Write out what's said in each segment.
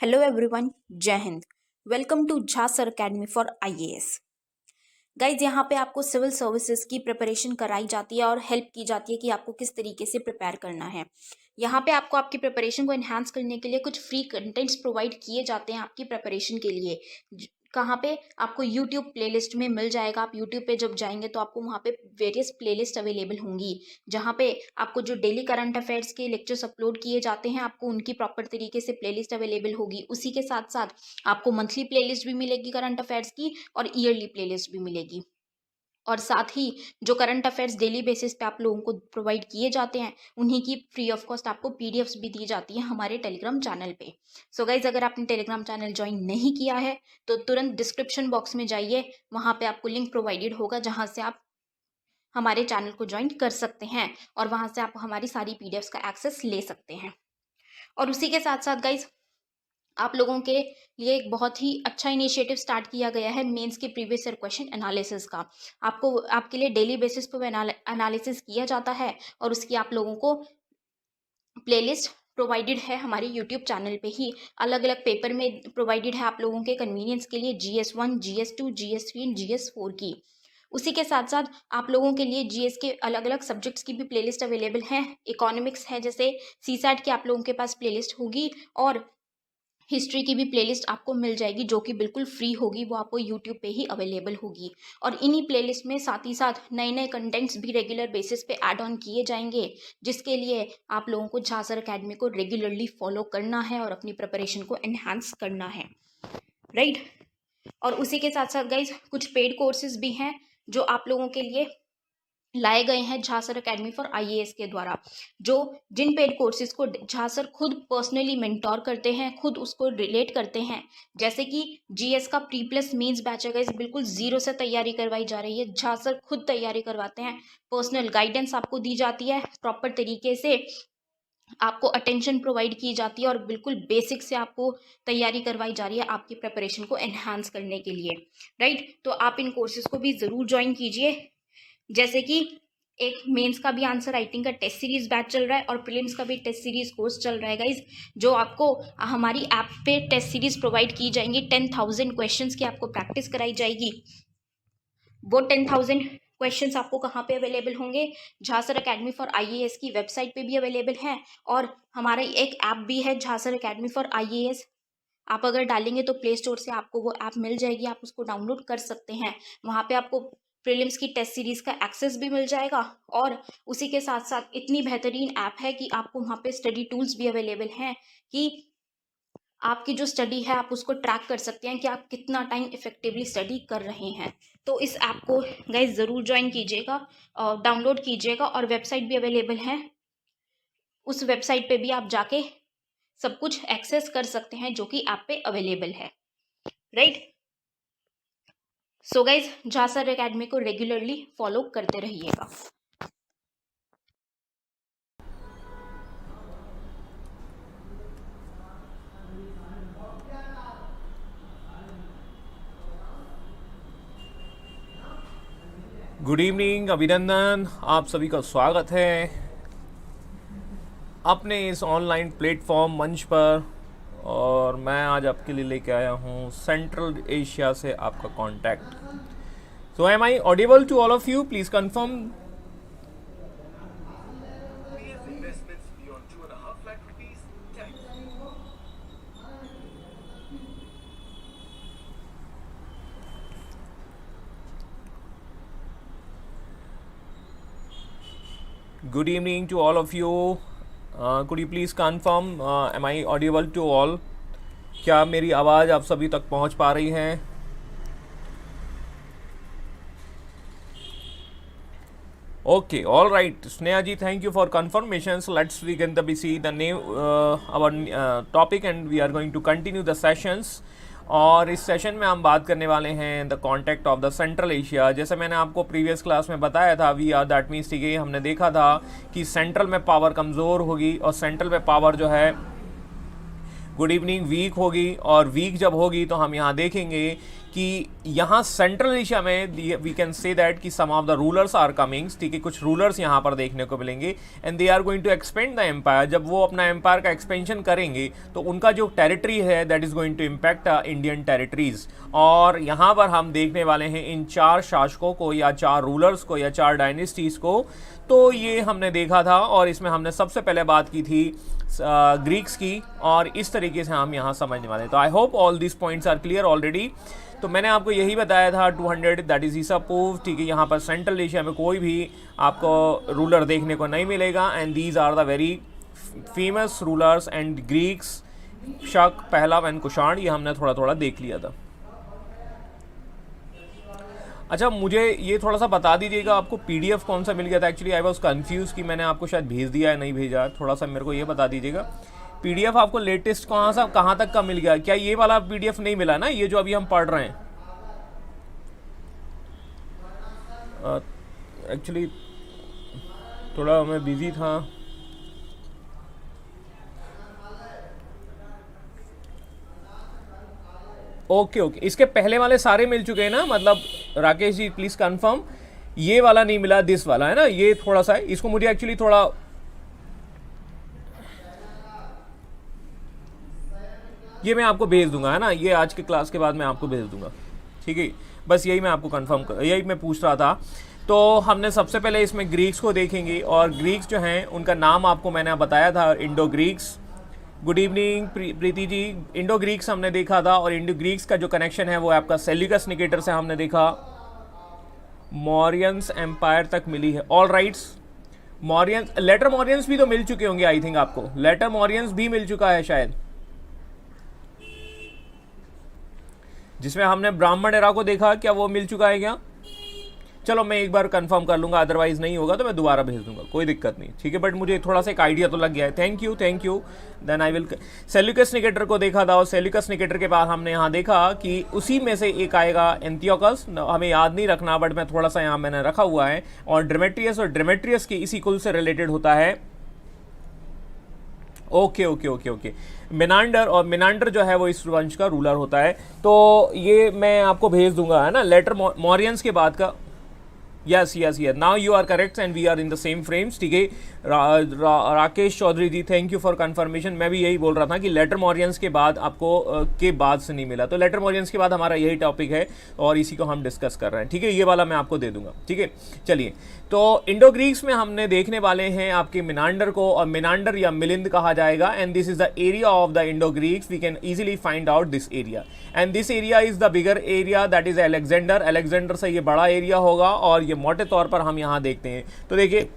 Hello everyone, जय Hind. Welcome to Jha sir academy for IAS. Guys, यहाँ पे आपको सिविल सर्विसेज की प्रिपरेशन कराई जाती है और हेल्प की जाती है कि आपको किस तरीके से प्रिपेयर करना है। यहाँ पे आपको आपकी प्रिपरेशन को एनहांस करने के लिए कुछ फ्री कंटेंट्स प्रोवाइड किए जाते हैं आपकी प्रिपरेशन के लिए। कहाँ पे आपको यूट्यूब प्लेलिस्ट में मिल जाएगा। आप यूट्यूब पे जब जाएंगे तो आपको वहाँ पे वेरियस प्लेलिस्ट अवेलेबल होंगी, जहाँ पे आपको जो डेली करंट अफेयर्स के लेक्चर्स अपलोड किए जाते हैं आपको उनकी प्रॉपर तरीके से प्लेलिस्ट अवेलेबल होगी। उसी के साथ साथ आपको मंथली प्लेलिस्ट भी मिलेगी करंट अफेयर्स की और ईयरली प्लेलिस्ट भी मिलेगी। और साथ ही जो करंट अफेयर्स डेली बेसिस पे आप लोगों को प्रोवाइड किए जाते हैं उन्हीं की फ्री ऑफ कॉस्ट आपको पीडीएफ्स भी दी जाती है हमारे टेलीग्राम चैनल पे। सो गाइज, अगर आपने टेलीग्राम चैनल ज्वाइन नहीं किया है तो तुरंत डिस्क्रिप्शन बॉक्स में जाइए, वहाँ पे आपको लिंक प्रोवाइडेड होगा जहाँ से आप हमारे चैनल को ज्वाइन कर सकते हैं और वहाँ से आप हमारी सारी पीडीएफ्स का एक्सेस ले सकते हैं। और उसी के साथ साथ गाइज, आप लोगों के लिए एक बहुत ही अच्छा इनिशिएटिव स्टार्ट किया गया है मेंस के प्रीवियस ईयर क्वेश्चन एनालिसिस का। आपको आपके लिए डेली बेसिस पर एनालिसिस किया जाता है और उसकी आप लोगों को प्लेलिस्ट प्रोवाइडेड है हमारे यूट्यूब चैनल पे ही। अलग अलग पेपर में प्रोवाइडेड है आप लोगों के कन्वीनियंस के लिए, GS1, GS2, GS3 and GS4 की। उसी के साथ साथ आप लोगों के लिए जीएस के अलग अलग सब्जेक्ट्स की भी प्लेलिस्ट अवेलेबल है। इकोनॉमिक्स है, जैसे सीसैट की आप लोगों के पास प्लेलिस्ट होगी और हिस्ट्री की भी प्लेलिस्ट आपको मिल जाएगी जो कि बिल्कुल फ्री होगी, वो आपको यूट्यूब पे ही अवेलेबल होगी। और इन्हीं प्लेलिस्ट में साथ ही साथ नए नए कंटेंट्स भी रेगुलर बेसिस पे ऐड ऑन किए जाएंगे, जिसके लिए आप लोगों को झा सर अकेडमी को रेगुलरली फॉलो करना है और अपनी प्रिपरेशन को एनहांस करना है, राइट। और उसी के साथ साथ गाइज, कुछ पेड कोर्सेज भी हैं जो आप लोगों के लिए लाए गए हैं Jha sir academy for IAS के द्वारा, जो जिन पेड कोर्सेज को झा सर खुद पर्सनली मेंटोर करते हैं, खुद उसको रिलेट करते हैं। जैसे कि जीएस का प्री प्लस मेंस बैच है गाइस, बिल्कुल जीरो से तैयारी करवाई जा रही है। झा सर खुद तैयारी करवाते हैं, पर्सनल गाइडेंस आपको दी जाती है, प्रॉपर तरीके से आपको अटेंशन प्रोवाइड की जाती है और बिल्कुल बेसिक से आपको तैयारी करवाई जा रही है आपकी प्रिपरेशन को एनहांस करने के लिए, राइट। तो आप इन कोर्सेज को भी ज़रूर ज्वाइन कीजिए। जैसे कि एक मेंस का भी आंसर राइटिंग का टेस्ट सीरीज बैच चल रहा है और प्रीलिम्स का भी टेस्ट सीरीज कोर्स चल रहा है गाइज, जो आपको हमारी ऐप पे टेस्ट सीरीज प्रोवाइड की जाएंगी। 10,000 क्वेश्चंस की आपको प्रैक्टिस कराई जाएगी। वो 10,000 क्वेश्चंस आपको कहाँ पे अवेलेबल होंगे? Jha sir academy for IAS की वेबसाइट पे भी अवेलेबल है और हमारा एक ऐप भी है Jha sir academy for IAS. आप अगर डालेंगे तो प्ले स्टोर से आपको वो ऐप मिल जाएगी, आप उसको डाउनलोड कर सकते हैं। वहाँ पे आपको प्रीलिम्स की टेस्ट सीरीज का एक्सेस भी मिल जाएगा और उसी के साथ साथ इतनी बेहतरीन ऐप है कि आपको वहाँ पे स्टडी टूल्स भी अवेलेबल हैं कि आपकी जो स्टडी है आप उसको ट्रैक कर सकते हैं कि आप कितना टाइम इफेक्टिवली स्टडी कर रहे हैं। तो इस ऐप को गाइज ज़रूर ज्वाइन कीजिएगा, डाउनलोड कीजिएगा और वेबसाइट भी अवेलेबल है। उस वेबसाइट पे भी आप जाके सब कुछ एक्सेस कर सकते हैं जो कि ऐप पे अवेलेबल है, right. So guys, Jha sir academy को रेगुलरली फॉलो करते रहिएगा। गुड इवनिंग, अभिनंदन, आप सभी का स्वागत है अपने इस ऑनलाइन प्लेटफॉर्म मंच पर। और मैं आज आपके लिए लेके आया हूँ सेंट्रल एशिया से आपका contact. So am I audible to all of you? Please confirm. Good evening to all of you. Could you please confirm, am I audible to all? क्या मेरी आवाज़ आप सभी तक पहुंच पा रही है? Okay, all right. Sneha ji, thank you for confirmations. Let's begin the name our topic and we are going to continue the sessions. और इस सेशन में हम बात करने वाले हैं the contact of the central Asia. जैसे मैंने आपको प्रीवियस क्लास में बताया था, वी आर दैट मीन्स ठीक है, हमने देखा था कि सेंट्रल में पावर कमज़ोर होगी और सेंट्रल में पावर जो है गुड इवनिंग वीक होगी, और वीक जब होगी तो हम यहाँ देखेंगे कि यहाँ सेंट्रल एशिया में वी कैन से दैट कि some of the rulers are comings, ठीक है, कुछ रूलर्स यहाँ पर देखने को मिलेंगे and they are going to expand the empire. जब वो अपना एम्पायर का एक्सपेंशन करेंगे तो उनका जो टेरिटरी है that is going to impact Indian territories. और यहाँ पर हम देखने वाले हैं इन 4 शासकों को या 4 रूलर्स को या 4 डायनेस्टीज़ को। तो ये हमने देखा था और इसमें हमने सबसे पहले बात की थी ग्रीक्स की, और इस तरीके से हम यहाँ समझने वाले। तो I hope all this points are clear already. तो मैंने आपको यही बताया था 200 दैट इज ईसा प्रूफ, ठीक है। यहाँ पर सेंट्रल एशिया में कोई भी आपको रूलर देखने को नहीं मिलेगा and these are the very famous rulers and Greeks, Shaka, Pahlava and Kushan, ये हमने थोड़ा थोड़ा देख लिया था। अच्छा, मुझे ये थोड़ा सा बता दीजिएगा आपको पीडीएफ कौन सा मिल गया था। एक्चुअली आई वाज कंफ्यूज कि मैंने आपको शायद भेज दिया है नहीं भेजा, थोड़ा सा मेरे को ये बता दीजिएगा पीडीएफ आपको लेटेस्ट कहाँ तक का मिल गया। क्या ये वाला पीडीएफ नहीं मिला ना, ये जो अभी हम पढ़ रहे हैं? एक्चुअली थोड़ा मैं बिजी था। ओके ओके, इसके पहले वाले सारे मिल चुके हैं ना, मतलब राकेश जी प्लीज कंफर्म, ये वाला नहीं मिला, दिस वाला है ना, ये थोड़ा सा है, इसको मुझे एक्चुअली थोड़ा ये मैं आपको भेज दूंगा, है ना, ये आज के क्लास के बाद मैं आपको भेज दूंगा, ठीक है। बस यही मैं आपको कंफर्म कर, यही मैं पूछ रहा था। तो हमने सबसे पहले इसमें ग्रीक्स को देखेंगे, और ग्रीक्स जो हैं उनका नाम आपको मैंने बताया था, Indo Greeks. Good evening Preeti ji. Indo Greeks हमने देखा था, और इंडो ग्रीक्स का जो कनेक्शन है वो आपका सेल्यूकस निकेटर से हमने देखा, मौर्यंस एम्पायर तक मिली है। All rights, Mauryans, later Mauryans भी तो मिल चुके होंगे आई थिंक, आपको लेटर मौर्यंस भी मिल चुका है शायद, जिसमें हमने ब्राह्मण एरा को देखा, क्या वो मिल चुका है क्या? चलो मैं एक बार कंफर्म कर लूँगा, अदरवाइज नहीं होगा तो मैं दोबारा भेज दूंगा, कोई दिक्कत नहीं, ठीक है। बट मुझे थोड़ा सा एक आइडिया तो लग गया है, thank you. Then I will, Seleucus Nicator को देखा था, और सेल्यूकस निकेटर के बाद हमने यहाँ देखा कि उसी में से एक आएगा एंटियोकस, हमें याद नहीं रखना बट मैं थोड़ा सा यहाँ मैंने रखा हुआ है, और डेमेट्रियस, और डेमेट्रियस के इसी कुल से रिलेटेड होता है। ओके, मिनांडर, और मिनांडर जो है वो इस वंश का रूलर होता है। तो ये मैं आपको भेज दूंगा, है ना, लेटर मौर्यंस के बाद का। Yes, now you are correct and we are in the same frames, ठीक है। Rakesh Chaudhary ji, thank you for confirmation. मैं भी यही बोल रहा था कि लेटर मौर्यंस के बाद आपको के बाद से नहीं मिला, तो लेटर मौर्यंस के बाद हमारा यही टॉपिक है और इसी को हम डिस्कस कर रहे हैं, ठीक है। ये वाला मैं आपको दे दूंगा, ठीक है। चलिए, तो इंडो ग्रीक्स में हमने देखने वाले हैं आपके मिनांडर को, और मिनांडर या मिलिंद कहा जाएगा, and this is the area of the Indo Greeks, we can easily find out this area, and this area is the bigger area, that is Alexander से ये बड़ा एरिया होगा, और ये मोटे तौर पर हम यहाँ देखते हैं। तो देखिए,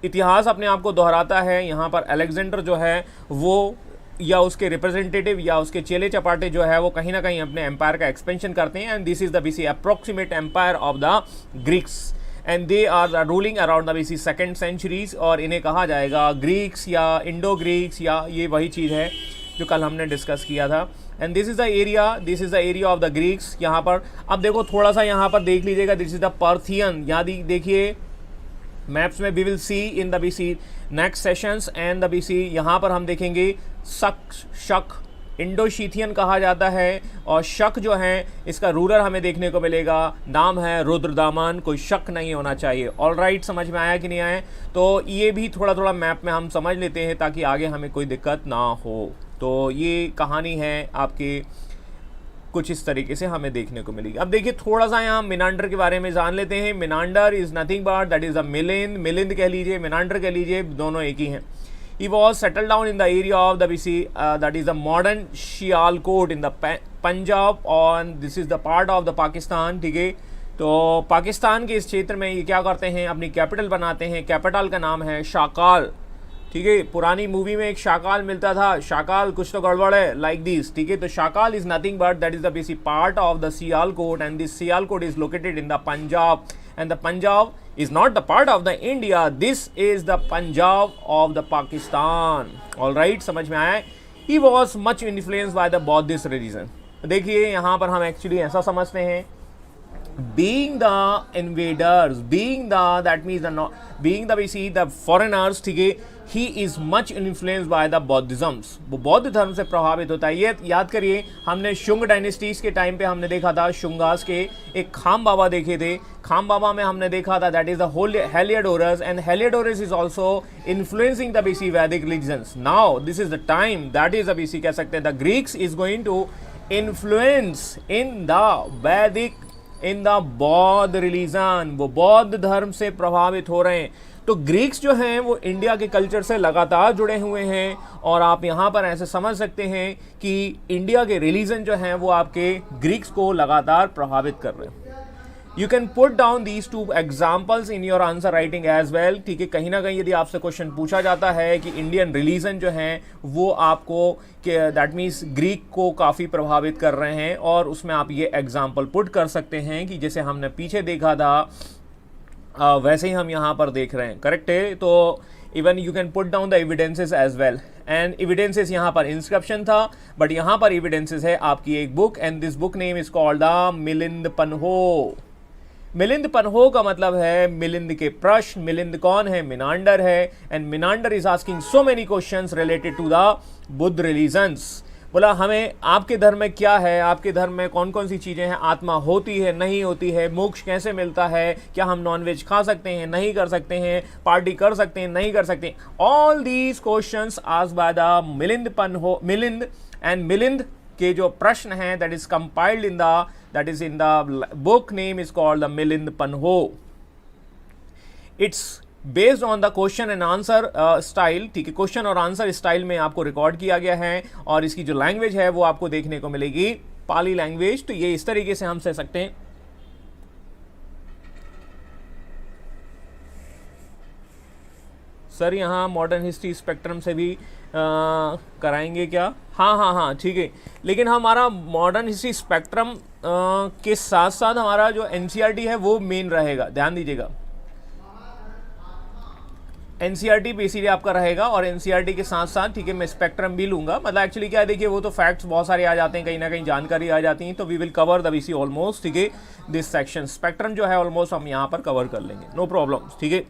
इतिहास अपने आप को दोहराता है, यहाँ पर अलेक्जेंडर जो है वो या उसके रिप्रेजेंटेटिव या उसके चेले चपाटे जो है वो कहीं ना कहीं अपने एम्पायर का एक्सपेंशन करते हैं, and this is the BC approximate empire of the Greeks, and they are ruling around the BC 2nd centuries, और इन्हें कहा जाएगा ग्रीक्स या इंडो ग्रीक्स, या ये वही चीज़ है जो कल हमने डिस्कस किया था। And this is the area of the Greeks. यहाँ पर अब देखो थोड़ा सा यहाँ पर देख लीजिएगा, दिस इज द पार्थियन, यहाँ देखिए मैप्स में we will see in the BC next sessions and the BC, यहाँ पर हम देखेंगे शक इंडोशीथियन कहा जाता है, और शक जो है इसका रूलर हमें देखने को मिलेगा, नाम है रुद्रदामन, कोई शक नहीं होना चाहिए। ऑल राइट, समझ में आया कि नहीं आया? तो ये भी थोड़ा थोड़ा मैप में हम समझ लेते हैं ताकि आगे हमें कोई दिक्कत ना हो। तो ये कहानी है आपके, कुछ इस तरीके से हमें देखने को मिलेगी। अब देखिए थोड़ा सा यहाँ मिनांडर के बारे में जान लेते हैं। Menander is nothing but that is a Milind कह लीजिए, मिनांडर कह लीजिए, दोनों एक ही हैं। He was settled down in the area of the BC, that is the modern Sialkot in the Punjab, and this is the part of the Pakistan, ठीक है। तो पाकिस्तान के इस क्षेत्र में ये क्या करते हैं, अपनी कैपिटल बनाते हैं, कैपिटल का नाम है शाकाल, ठीक है। पुरानी मूवी में एक शाकाल मिलता था, शाकाल कुछ तो गड़बड़ है, लाइक दिस, ठीक है। तो Shakal is nothing but that is the basic part of the Sialkot, and this Sialkot is located in the Punjab, and the Punjab is not the part of the India, this is the Punjab of the Pakistan. All right, समझ में आया? He was much influenced by the Buddhist religion. देखिए यहाँ पर हम actually ऐसा समझते हैं, being the invaders, being the, that means the being the we see the foreigners, ठीक है, he is much influence by the Buddhisms, वो बौद्ध धर्म से प्रभावित होता है। ये याद करिए, हमने शुंग डायनेस्टीज के टाइम पे हमने देखा था, शुंगास के एक खाम बाबा देखे थे। खाम बाबा में हमने देखा था that is the Heliodorus, and Heliodorus is also influencing the BC Vedic religions. Now this is the time, that is the BC कह सकते हैं the Greeks is going to influence in the Vedic, in the बौद्ध religion, वो बौद्ध धर्म से प्रभावित हो रहे हैं। तो ग्रीक्स जो हैं वो इंडिया के कल्चर से लगातार जुड़े हुए हैं, और आप यहाँ पर ऐसे समझ सकते हैं कि इंडिया के रिलीजन जो हैं वो आपके ग्रीक्स को लगातार प्रभावित कर रहे हैं। You can put down these two examples in your answer writing as well, ठीक है। कहीं ना कहीं यदि आपसे क्वेश्चन पूछा जाता है कि इंडियन रिलीजन जो हैं वो आपको दैट मीन्स ग्रीक को काफ़ी प्रभावित कर रहे हैं, और उसमें आप ये एग्जाम्पल पुट कर सकते हैं कि जैसे हमने पीछे देखा था वैसे ही हम यहाँ पर देख रहे हैं, करेक्ट है। तो even you can put down the evidences as well, and evidences यहाँ पर इंस्क्रिप्शन था, बट यहाँ पर एविडेंसेस है आपकी एक book, and this book name is called the Milinda Panha. Milinda Panha का मतलब है मिलिंद के प्रश्न। मिलिंद कौन है? मिनांडर है, and Menander is asking so many questions related to the Buddha religions. बोला हमें आपके धर्म में क्या है, आपके धर्म में कौन कौन सी चीज़ें हैं, आत्मा होती है नहीं होती है, मोक्ष कैसे मिलता है, क्या हम नॉनवेज खा सकते हैं नहीं कर सकते हैं, पार्टी कर सकते हैं नहीं कर सकते। All these questions asked by the Milinda Panha, Milinda, and Milinda के जो प्रश्न हैं that is compiled in the, that is in the book name is called the Milinda Panha. It's based on the question and answer style, ठीक है, क्वेश्चन और आंसर स्टाइल में आपको record किया गया है, और इसकी जो लैंग्वेज है वो आपको देखने को मिलेगी पाली लैंग्वेज। तो ये इस तरीके से हम कह सकते हैं। सर यहाँ मॉडर्न हिस्ट्री स्पेक्ट्रम से भी कराएंगे क्या? हाँ ठीक है, लेकिन हमारा मॉडर्न हिस्ट्री स्पेक्ट्रम के साथ साथ हमारा जो एनसीईआरटी है वो मेन रहेगा, ध्यान दीजिएगा। एनसीईआरटी बेसिकली आपका रहेगा, और एनसीईआरटी के साथ साथ, ठीक है, मैं स्पेक्ट्रम भी लूंगा। मतलब एक्चुअली क्या है, देखिए वो तो फैक्ट्स बहुत सारे आ जाते हैं, कहीं ना कहीं जानकारी आ जाती है, तो we will cover the BC almost, ठीक है, दिस सेक्शन। स्पेक्ट्रम जो है ऑलमोस्ट हम यहाँ पर कवर कर लेंगे, नो प्रॉब्लम, ठीक है।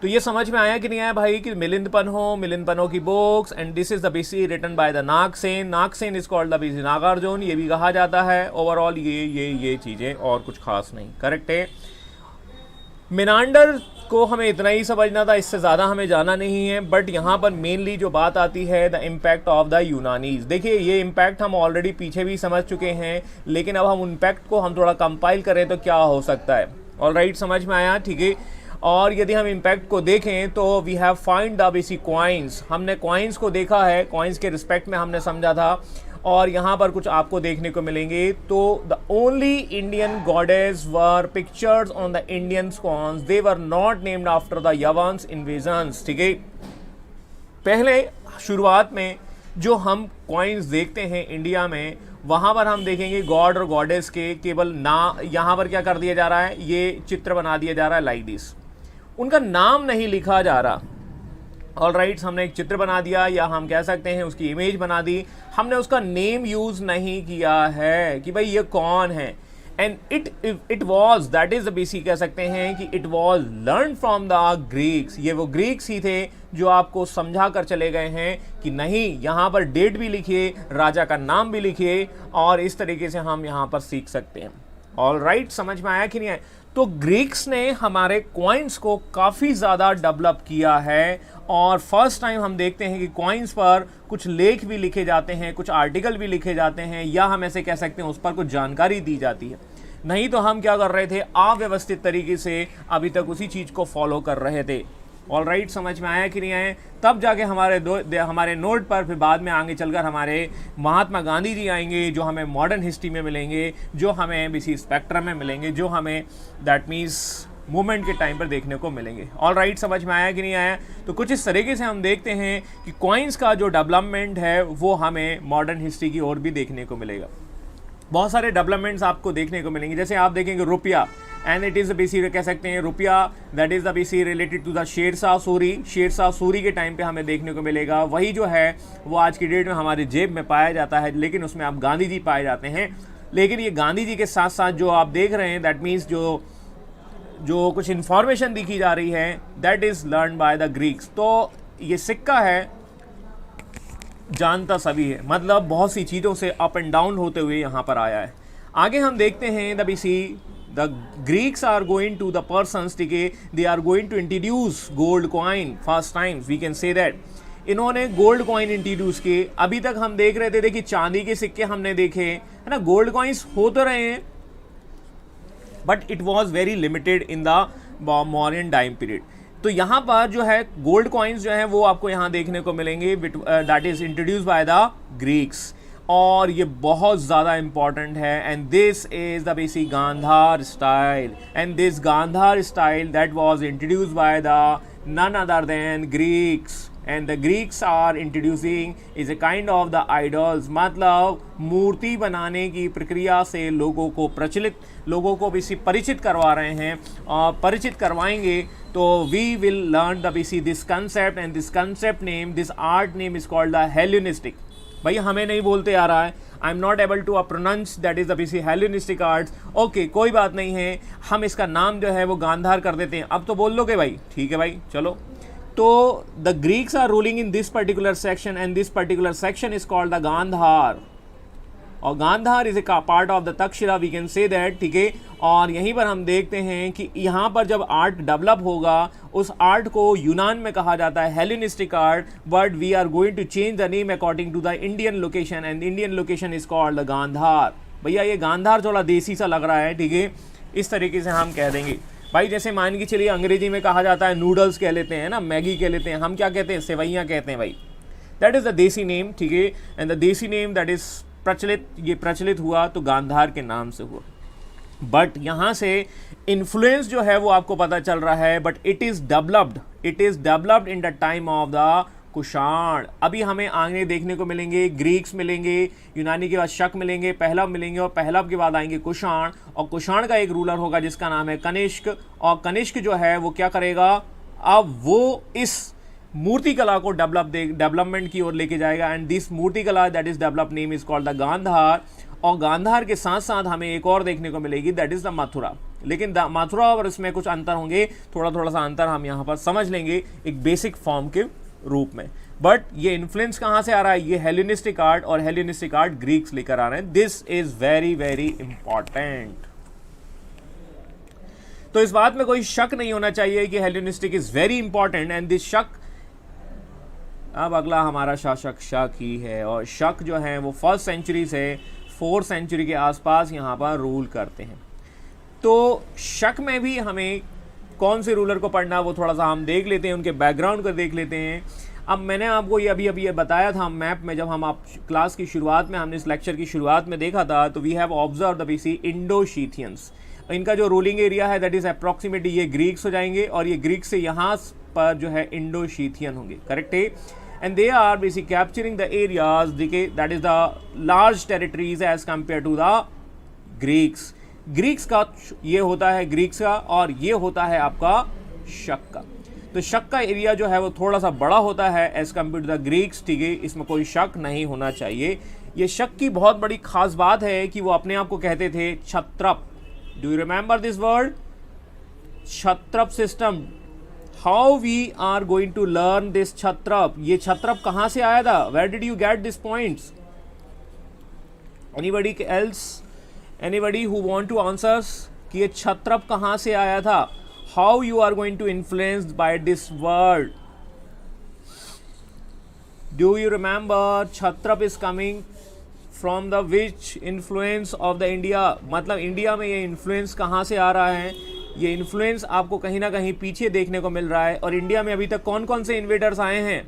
तो ये समझ में आया कि नहीं आया भाई कि मिलिंद पन्हो की books, and this is the BC written by the Nagasena. Nagasena is called the BC Nagarjuna, ये भी कहा जाता है। ओवरऑल ये चीज़ें और कुछ खास नहीं, करेक्ट है। मिनांडर को हमें इतना ही समझना था, इससे ज़्यादा हमें जाना नहीं है। बट यहाँ पर मेनली जो बात आती है द इम्पैक्ट ऑफ द यूनानीज। देखिए ये इम्पैक्ट हम ऑलरेडी पीछे भी समझ चुके हैं, लेकिन अब हम इम्पैक्ट को हम थोड़ा कंपाइल करें तो क्या हो सकता है। ऑलराइट, समझ में आया, ठीक है। और यदि हम इम्पैक्ट को देखें तो we have find the basic coins. हमने कॉइन्स को देखा है, कॉइन्स के रिस्पेक्ट में हमने समझा था, और यहाँ पर कुछ आपको देखने को मिलेंगे। तो the only Indian goddess were pictures on the Indian coins, they were not named after the Yavans invasions, ठीक है। पहले शुरुआत में जो हम कॉइन्स देखते हैं इंडिया में, वहाँ पर हम देखेंगे गॉड और गॉडेस के केवल ना, यहाँ पर क्या कर दिया जा रहा है, ये चित्र बना दिया जा रहा है लाइक दिस, उनका नाम नहीं लिखा जा रहा। ऑलराइट, हमने एक चित्र बना दिया, या हम कह सकते हैं उसकी इमेज बना दी, हमने उसका नेम यूज नहीं किया है कि भाई ये कौन है। And it was, that is the basic कह सकते हैं कि it was learn from the Greeks. ये वो ग्रीक्स ही थे जो आपको समझा कर चले गए हैं कि नहीं, यहाँ पर डेट भी लिखिए, राजा का नाम भी लिखिए, और इस तरीके से हम यहाँ पर सीख सकते हैं। ऑलराइट, समझ में आया कि नहीं आया? तो ग्रीक्स ने हमारे कॉइन्स को काफ़ी ज़्यादा डेवलप किया है, और फर्स्ट टाइम हम देखते हैं कि कॉइन्स पर कुछ लेख भी लिखे जाते हैं, कुछ आर्टिकल भी लिखे जाते हैं, या हम ऐसे कह सकते हैं उस पर कुछ जानकारी दी जाती है। नहीं तो हम क्या कर रहे थे, अव्यवस्थित तरीके से अभी तक उसी चीज़ को फॉलो कर रहे थे। ऑलराइट, समझ में आया कि नहीं आया? तब जाके हमारे नोट पर फिर बाद में आगे चलकर हमारे महात्मा गांधी जी आएंगे, जो हमें मॉडर्न हिस्ट्री में मिलेंगे, जो हमें बीसी स्पेक्ट्रम में मिलेंगे, जो हमें दैट मीन्स मूवमेंट के टाइम पर देखने को मिलेंगे। ऑलराइट, समझ में आया कि नहीं आया? तो कुछ इस तरीके से हम देखते हैं कि कॉइन्स का जो डेवलपमेंट है वो हमें मॉडर्न हिस्ट्री की ओर भी देखने को मिलेगा। बहुत सारे डेवलपमेंट्स आपको देखने को मिलेंगे, जैसे आप देखेंगे rupaya, and it is the basic कह सकते हैं rupaya, that is the basic related to the Shershah Suri. Shershah Suri के टाइम पे हमें देखने को मिलेगा, वही जो है वो आज की डेट में हमारी जेब में पाया जाता है, लेकिन उसमें आप गांधी जी पाए जाते हैं। लेकिन ये गांधी जी के साथ साथ जो आप देख रहे हैं, दैट मीन्स जो जो कुछ इंफॉर्मेशन दिखी जा रही है that is learn by the Greeks. तो ये सिक्का है, जानता सभी है, मतलब बहुत सी चीज़ों से अप एंड डाउन होते हुए यहाँ पर आया है। आगे हम देखते हैं the BC the Greeks are going to the persons, ठीक है, they are going to introduce gold coin first time, we can say that. इन्होंने गोल्ड कॉइन इंट्रोड्यूस किए। अभी तक हम देख रहे थे कि चांदी के सिक्के हमने देखे है ना, गोल्ड कॉइन्स हो तो रहे हैं but it was very limited in the Mauryan time period. तो यहाँ पर जो है गोल्ड कॉइन्स जो हैं वो आपको यहाँ देखने को मिलेंगे, that is introduce by the Greeks, और ये बहुत ज़्यादा इंपॉर्टेंट है। And this is the basic Gandhar style, and this Gandhar style that was introduce by the none other than Greeks, and the Greeks are introducing is a kind of the idols, मतलब मूर्ति बनाने की प्रक्रिया से लोगों को बेसी परिचित करवा रहे हैं और परिचित करवाएंगे। तो we will learn the basic this concept, and this concept name, this art name is called the Hellenistic. भाई हमें नहीं बोलते आ रहा है, I am not able to pronounce that is the basic Hellenistic arts. Okay, कोई बात नहीं है, हम इसका नाम जो है वो गांधार कर देते हैं। अब तो बोल लोगे भाई, ठीक है भाई चलो। तो the Greeks are ruling in this particular section, and this particular section is called the Gandhara, और Gandhara is a part of the Takshashila, we can say that, ठीक है। और यहीं पर हम देखते हैं कि यहाँ पर जब आर्ट डेवलप होगा, उस आर्ट को यूनान में कहा जाता है Hellenistic art, but we are going to change the name according to the Indian location, and Indian location is called the Gandhar. भैया ये गांधार थोड़ा देसी सा लग रहा है, ठीक है, इस तरीके से हम कह देंगे भाई। जैसे मान के चलिए अंग्रेजी में कहा जाता है नूडल्स कह लेते हैं ना, मैगी कह लेते हैं, हम क्या कहते हैं, सेवैयाँ कहते हैं भाई, दैट इज़ द देसी नेम, ठीक है। एंड द देसी नेम दैट इज प्रचलित, ये प्रचलित हुआ तो गांधार के नाम से हुआ। बट यहाँ से इन्फ्लुएंस जो है वो आपको पता चल रहा है, but it is developed in the time of the Kushan. अभी हमें आगे देखने को मिलेंगे ग्रीक्स मिलेंगे, यूनानी के बाद शक मिलेंगे, पहलव मिलेंगे, और पहलव के बाद आएंगे कुषाण, और कुषाण का एक रूलर होगा जिसका नाम है कनिष्क, और कनिष्क जो है वो क्या करेगा, अब वो इस मूर्ति कला को डेवलपमेंट की ओर लेके जाएगा, एंड दिस मूर्ति कला that is develop name is called the Gandhara. और गांधार के साथ साथ हमें एक और देखने को मिलेगी दैट इज द मथुरा, लेकिन द मथुरा और इसमें कुछ अंतर होंगे, थोड़ा सा अंतर हम यहाँ पर समझ लेंगे एक बेसिक फॉर्म के रूप में। बट ये इन्फ्लुएंस कहाँ से आ रहा है, ये हेलेनिस्टिक आर्ट, और हेलेनिस्टिक आर्ट ग्रीक्स लेकर आ रहे हैं। This is very very important. तो इस बात में कोई शक नहीं होना चाहिए कि Hellenistic is very important, and this शक, अब अगला हमारा शासक शक ही है, और शक जो है वो 1st सेंचुरी से 4th सेंचुरी के आसपास यहाँ पर रूल करते हैं। तो शक में भी हमें कौन से रूलर को पढ़ना वो थोड़ा सा हम देख लेते हैं, उनके बैकग्राउंड को देख लेते हैं। अब मैंने आपको ये अभी ये बताया था मैप में, जब हम आप क्लास की शुरुआत में, हमने इस लेक्चर की शुरुआत में देखा था, तो we have observe the BC Indo-Scythians. इनका जो रूलिंग एरिया है दैट इज अप्रॉक्सीमेटली ये ग्रीक्स हो जाएंगे, और ये ग्रीक से यहाँ पर जो है इंडोशीथियन होंगे, करेक्ट है। And they are basically capturing the areas that is the large territories as compared to the Greeks. Greeks का ये होता है ग्रीक्स का, और ये होता है आपका शक का। तो शक का एरिया जो है वो थोड़ा सा बड़ा होता है as compare to the Greeks, ठीक है, इसमें कोई शक नहीं होना चाहिए। ये शक की बहुत बड़ी खास बात है कि वो अपने आप को कहते थे Kshatrapa. Do you remember this word, Kshatrapa system? How we are going to learn this Kshatrapa? ये क्षत्रप कहाँ से आया था? Where did you get this points? Anybody else, anybody who want to answers कि ये क्षत्रप कहाँ से आया था? How you are going to influenced by this word? Do you remember Kshatrapa is coming from the which influence of the India? मतलब India में ये influence कहाँ से आ रहा है? ये इन्फ्लुएंस आपको कहीं ना कहीं पीछे देखने को मिल रहा है। और इंडिया में अभी तक कौन कौन से इन्वेडर्स आए हैं?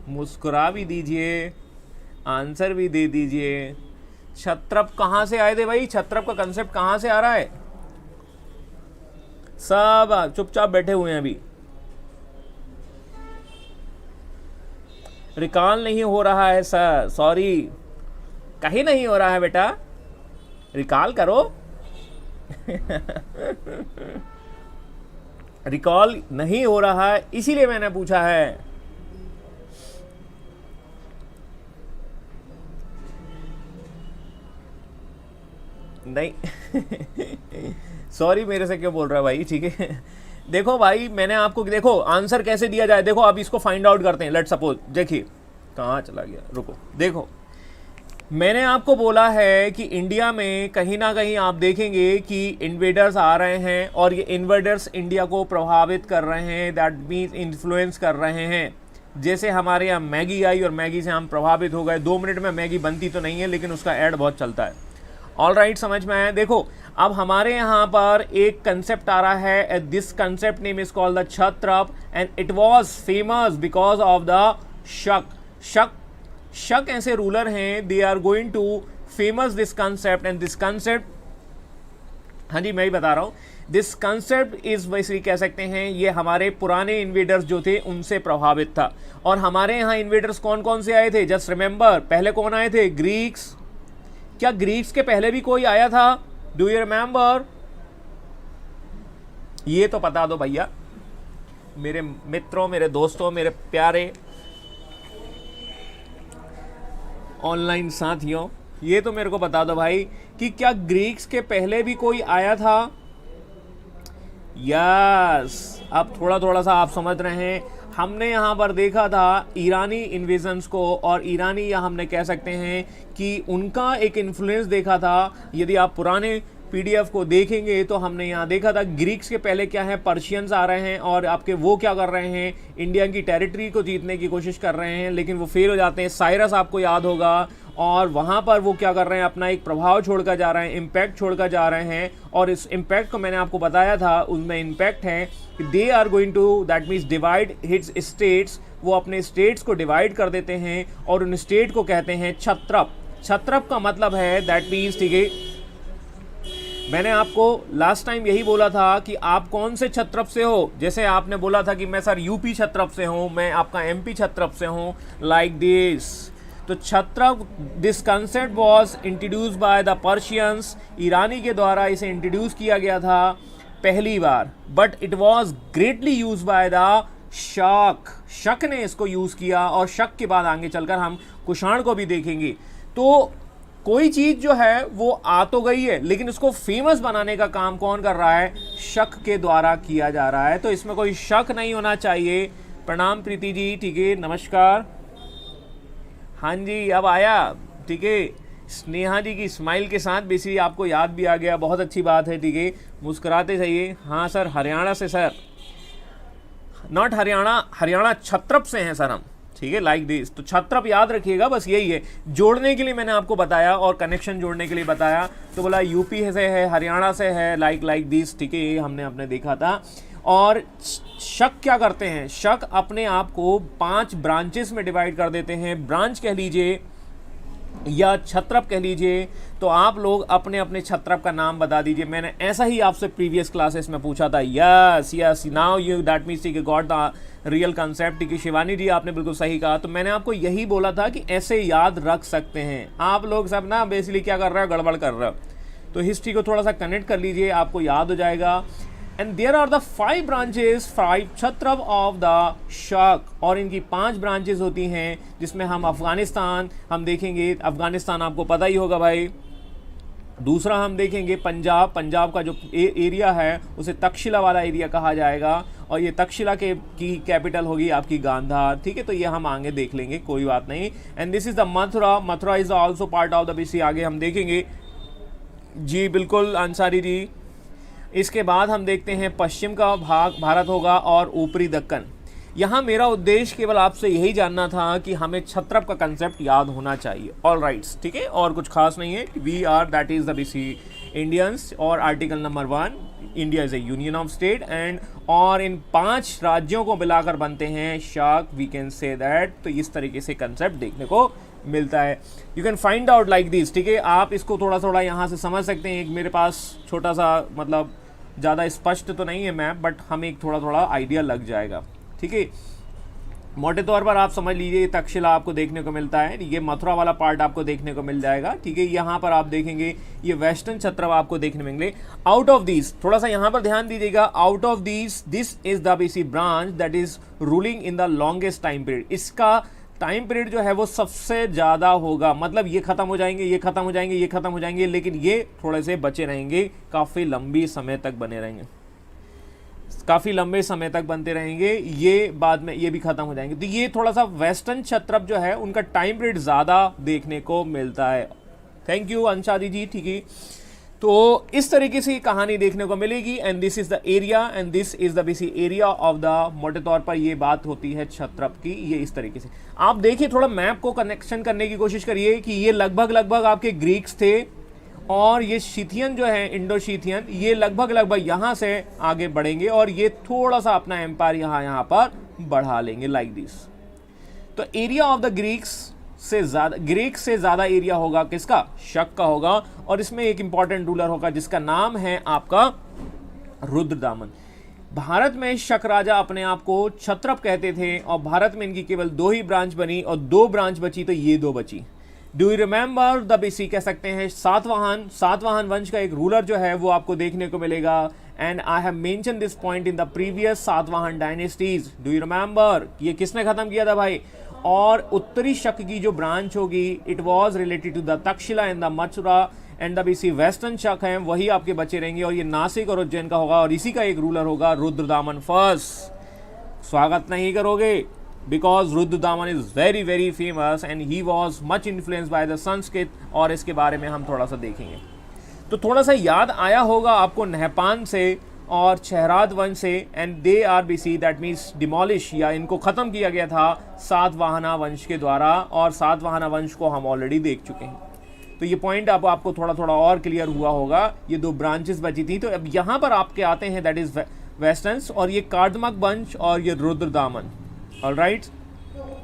मुस्कुरा भी दीजिए, आंसर भी दे दीजिए। क्षत्रप कहाँ से आए थे भाई? क्षत्रप का कंसेप्ट कहाँ से आ रहा है? सब चुपचाप बैठे हुए हैं अभी, रिकॉल नहीं हो रहा है सर, सॉरी, कहीं नहीं हो रहा है बेटा, रिकॉल करो। रिकॉल नहीं हो रहा है, इसीलिए मैंने पूछा है। नहीं सॉरी, मेरे से क्यों बोल रहा है भाई, ठीक है। देखो भाई, मैंने आपको, देखो आंसर कैसे दिया जाए, देखो अब इसको फाइंड आउट करते हैं। लेट्स सपोज, देखिए कहाँ चला गया, रुको, देखो मैंने आपको बोला है कि इंडिया में कहीं ना कहीं आप देखेंगे कि इन्वेडर्स आ रहे हैं और ये इन्वेडर्स इंडिया को प्रभावित कर रहे हैं, दैट मीन्स इन्फ्लुएंस कर रहे हैं। जैसे हमारे यहाँ मैगी आई और मैगी से हम प्रभावित हो गए। 2 मिनट में मैगी बनती तो नहीं है, लेकिन उसका ऐड बहुत चलता है। ऑल राइट, समझ में आया। देखो अब हमारे यहाँ पर एक कंसेप्ट आ रहा है, this concept name is called the Kshatrapa and it was famous because of the Shaka ऐसे रूलर हैं, they are going to famous this concept and this concept, हाँ जी मैं ही बता रहा हूँ, दिस कंसेप्ट इज वैसे कह सकते हैं ये हमारे पुराने इन्वेडर्स जो थे उनसे प्रभावित था। और हमारे यहाँ इन्वेडर्स कौन कौन से आए थे, जस्ट रिमेंबर, पहले कौन आए थे, ग्रीक्स। क्या ग्रीक्स के पहले भी कोई आया था, डू यू रिमेंबर? ये तो बता दो भैया, मेरे मित्रों, मेरे दोस्तों, मेरे प्यारे ऑनलाइन साथियों, ये तो मेरे को बता दो भाई कि क्या ग्रीक्स के पहले भी कोई आया था? यस, अब थोड़ा थोड़ा सा आप समझ रहे हैं। हमने यहाँ पर देखा था ईरानी इन्वेजन्स को, और ईरानी या हमने कह सकते हैं कि उनका एक इन्फ्लुएंस देखा था। यदि आप पुराने पीडीएफ को देखेंगे तो हमने यहाँ देखा था ग्रीक्स के पहले क्या है, पर्शियंस आ रहे हैं और आपके वो क्या कर रहे हैं, इंडिया की टेरिटरी को जीतने की कोशिश कर रहे हैं, लेकिन वो फेल हो जाते हैं। साइरस आपको याद होगा, और वहाँ पर वो क्या कर रहे हैं, अपना एक प्रभाव छोड़कर जा रहे हैं, इम्पैक्ट छोड़कर जा रहे हैं। और इस इम्पैक्ट को मैंने आपको बताया था, उनमें इम्पैक्ट है कि they are going to, that means divide hits states, वो अपने स्टेट्स को डिवाइड कर देते हैं और उन स्टेट को कहते हैं क्षत्रप। क्षत्रप का मतलब है दैट मीन्स, ठीक है, मैंने आपको लास्ट टाइम यही बोला था कि आप कौन से क्षत्रप से हो। जैसे आपने बोला था कि मैं सर यूपी क्षत्रप से हूँ, मैं आपका एमपी क्षत्रप से हूँ, लाइक दिस। तो Kshatrapa, this concept was introduce by the Persians, ईरानी के द्वारा इसे इंट्रोड्यूस किया गया था पहली बार, but it was greatly use by the Shaka ने इसको यूज किया, और शक के बाद आगे चलकर हम कुषाण को भी देखेंगे। तो कोई चीज जो है वो आ तो गई है, लेकिन उसको फेमस बनाने का काम कौन कर रहा है, शक के द्वारा किया जा रहा है। तो इसमें कोई शक नहीं होना चाहिए। प्रणाम प्रीति जी, ठीक है, नमस्कार। हाँ जी, अब आया, ठीक है। स्नेहा जी की स्माइल के साथ बेसिकली आपको याद भी आ गया, बहुत अच्छी बात है, ठीक है, मुस्कुराते जाइए। हाँ सर, हरियाणा से सर, नॉट हरियाणा, हरियाणा क्षत्रप से हैं सर हम, ठीक है, लाइक दिस। तो क्षत्रप याद रखिएगा, बस यही है, जोड़ने के लिए मैंने आपको बताया और कनेक्शन जोड़ने के लिए बताया। तो बोला यूपी से है, हरियाणा से है, लाइक दिस, ठीक है, ये हमने अपने देखा था। और शक क्या करते हैं, शक अपने आप को 5 ब्रांचेस में डिवाइड कर देते हैं, ब्रांच कह लीजिए या छत्रप कह लीजिए। तो आप लोग अपने अपने छत्रप का नाम बता दीजिए। मैंने ऐसा ही आपसे प्रीवियस क्लासेस में पूछा था। Yes, now you that means you got the real concept. कि शिवानी जी आपने बिल्कुल सही कहा। तो मैंने आपको यही बोला था कि ऐसे याद रख सकते हैं। आप लोग सब ना बेसिकली क्या कर रहे हो, गड़बड़ कर रहे हो। तो हिस्ट्री को थोड़ा सा कनेक्ट कर लीजिए, आपको याद हो जाएगा। And there are the 5 branches, 5 Kshatrapa of the Shaka. और इनकी 5 ब्रांचेस होती हैं, जिसमें हम अफगानिस्तान हम देखेंगे। अफगानिस्तान आपको पता ही होगा भाई। दूसरा हम देखेंगे पंजाब। पंजाब का जो एरिया है उसे तक्षशिला वाला एरिया कहा जाएगा, और ये तक्षशिला की कैपिटल होगी आपकी गांधार। ठीक है, तो ये हम आगे देख लेंगे, कोई बात नहीं। And this is the Mathura. Mathura is also part of the BC. आगे हम देखेंगे जी, बिल्कुल अंसारी जी। इसके बाद हम देखते हैं पश्चिम का भाग भारत होगा और ऊपरी दक्कन। यहाँ मेरा उद्देश्य केवल आपसे यही जानना था कि हमें छत्रप का कंसेप्ट याद होना चाहिए। ऑल राइट्स, ठीक है, और कुछ खास नहीं है। We are that is the BC Indians. और article number 1, India is a union of state and, और इन 5 राज्यों को मिलाकर बनते हैं शाक, वी कैन से दैट। तो इस तरीके से कंसेप्ट देखने को मिलता है। You can find out like this. ठीक है, आप इसको थोड़ा थोड़ा यहाँ से समझ सकते हैं। एक मेरे पास छोटा सा, मतलब ज़्यादा स्पष्ट तो नहीं है मैप, बट हमें एक थोड़ा थोड़ा आइडिया लग जाएगा। ठीक है, मोटे तौर पर आप समझ लीजिए, तक्षशिला आपको देखने को मिलता है, ये मथुरा वाला पार्ट आपको देखने को मिल जाएगा। ठीक है, यहाँ पर आप देखेंगे ये वेस्टर्न छत्रप आपको देखने मिलेंगे। आउट ऑफ दिस, थोड़ा सा यहाँ पर ध्यान दीजिएगा, out of this, this is the BC branch that is ruling in the longest time period. इसका टाइम पीरियड जो है वो सबसे ज़्यादा होगा, मतलब ये ख़त्म हो जाएंगे, ये ख़त्म हो जाएंगे, ये ख़त्म हो जाएंगे, लेकिन ये थोड़े से बचे रहेंगे, काफ़ी लंबी समय तक बने रहेंगे, काफ़ी लंबे समय तक बनते रहेंगे, ये बाद में ये भी ख़त्म हो जाएंगे। तो ये थोड़ा सा वेस्टर्न क्षत्रप जो है उनका टाइम पीरियड ज़्यादा देखने को मिलता है। थैंक यू अंशादी जी, ठीक है। तो इस तरीके से कहानी देखने को मिलेगी। And this is the area and this is the basic area of the, मोटे तौर पर ये बात होती है क्षत्रप की। ये इस तरीके से आप देखिए, थोड़ा मैप को कनेक्शन करने की कोशिश करिए कि ये लगभग आपके ग्रीक्स थे और ये शीथियन जो है, इंडो शीथियन, ये लगभग यहाँ से आगे बढ़ेंगे और ये थोड़ा सा अपना एम्पायर यहाँ पर बढ़ा लेंगे लाइक दिस। तो एरिया ऑफ द ग्रीक्स से ज़्यादा एरिया होगा किसका? शक का होगा। और इसमें एक इंपॉर्टेंट रूलर होगा जिसका नाम है आपका रुद्रदामन। भारत में शक राजा अपने आप को क्षत्रप कहते थे और भारत में इनकी केवल 2 ही ब्रांच बनी और 2 ब्रांच बची, तो ये 2 बची। डू यू रिमेंबर द बेसी, कह सकते हैं सातवाहन वंश का एक रूलर जो है वो आपको देखने को मिलेगा। And I have mention this point in the previous Satavahana dynasties. Do you remember ये किसने खत्म किया था भाई? और उत्तरी शक की जो ब्रांच होगी, it was related to the Takshashila and the Mathura and the BC western Shaka हैं, वही आपके बचे रहेंगे और ये नासिक और उज्जैन का होगा और इसी का एक रूलर होगा रुद्रदामन फर्स्ट। स्वागत नहीं करोगे? Because Rudradaman is very very famous and he was much influence by the Sanskrit, और इसके बारे में हम थोड़ा सा देखेंगे। तो थोड़ा सा याद आया होगा आपको नहपान से और छहराद वंश से, and they are BC, that means demolish, या इनको ख़त्म किया गया था सातवाहना वंश के द्वारा, और सातवाहना वंश को हम ऑलरेडी देख चुके हैं। तो ये पॉइंट अब आपको थोड़ा थोड़ा और क्लियर हुआ होगा। ये 2 ब्रांचेस बची थी। तो अब यहाँ पर आपके आते हैं दैट इज वेस्टर्न्स, और ये कार्दमक वंश और ये Rudradaman, alright,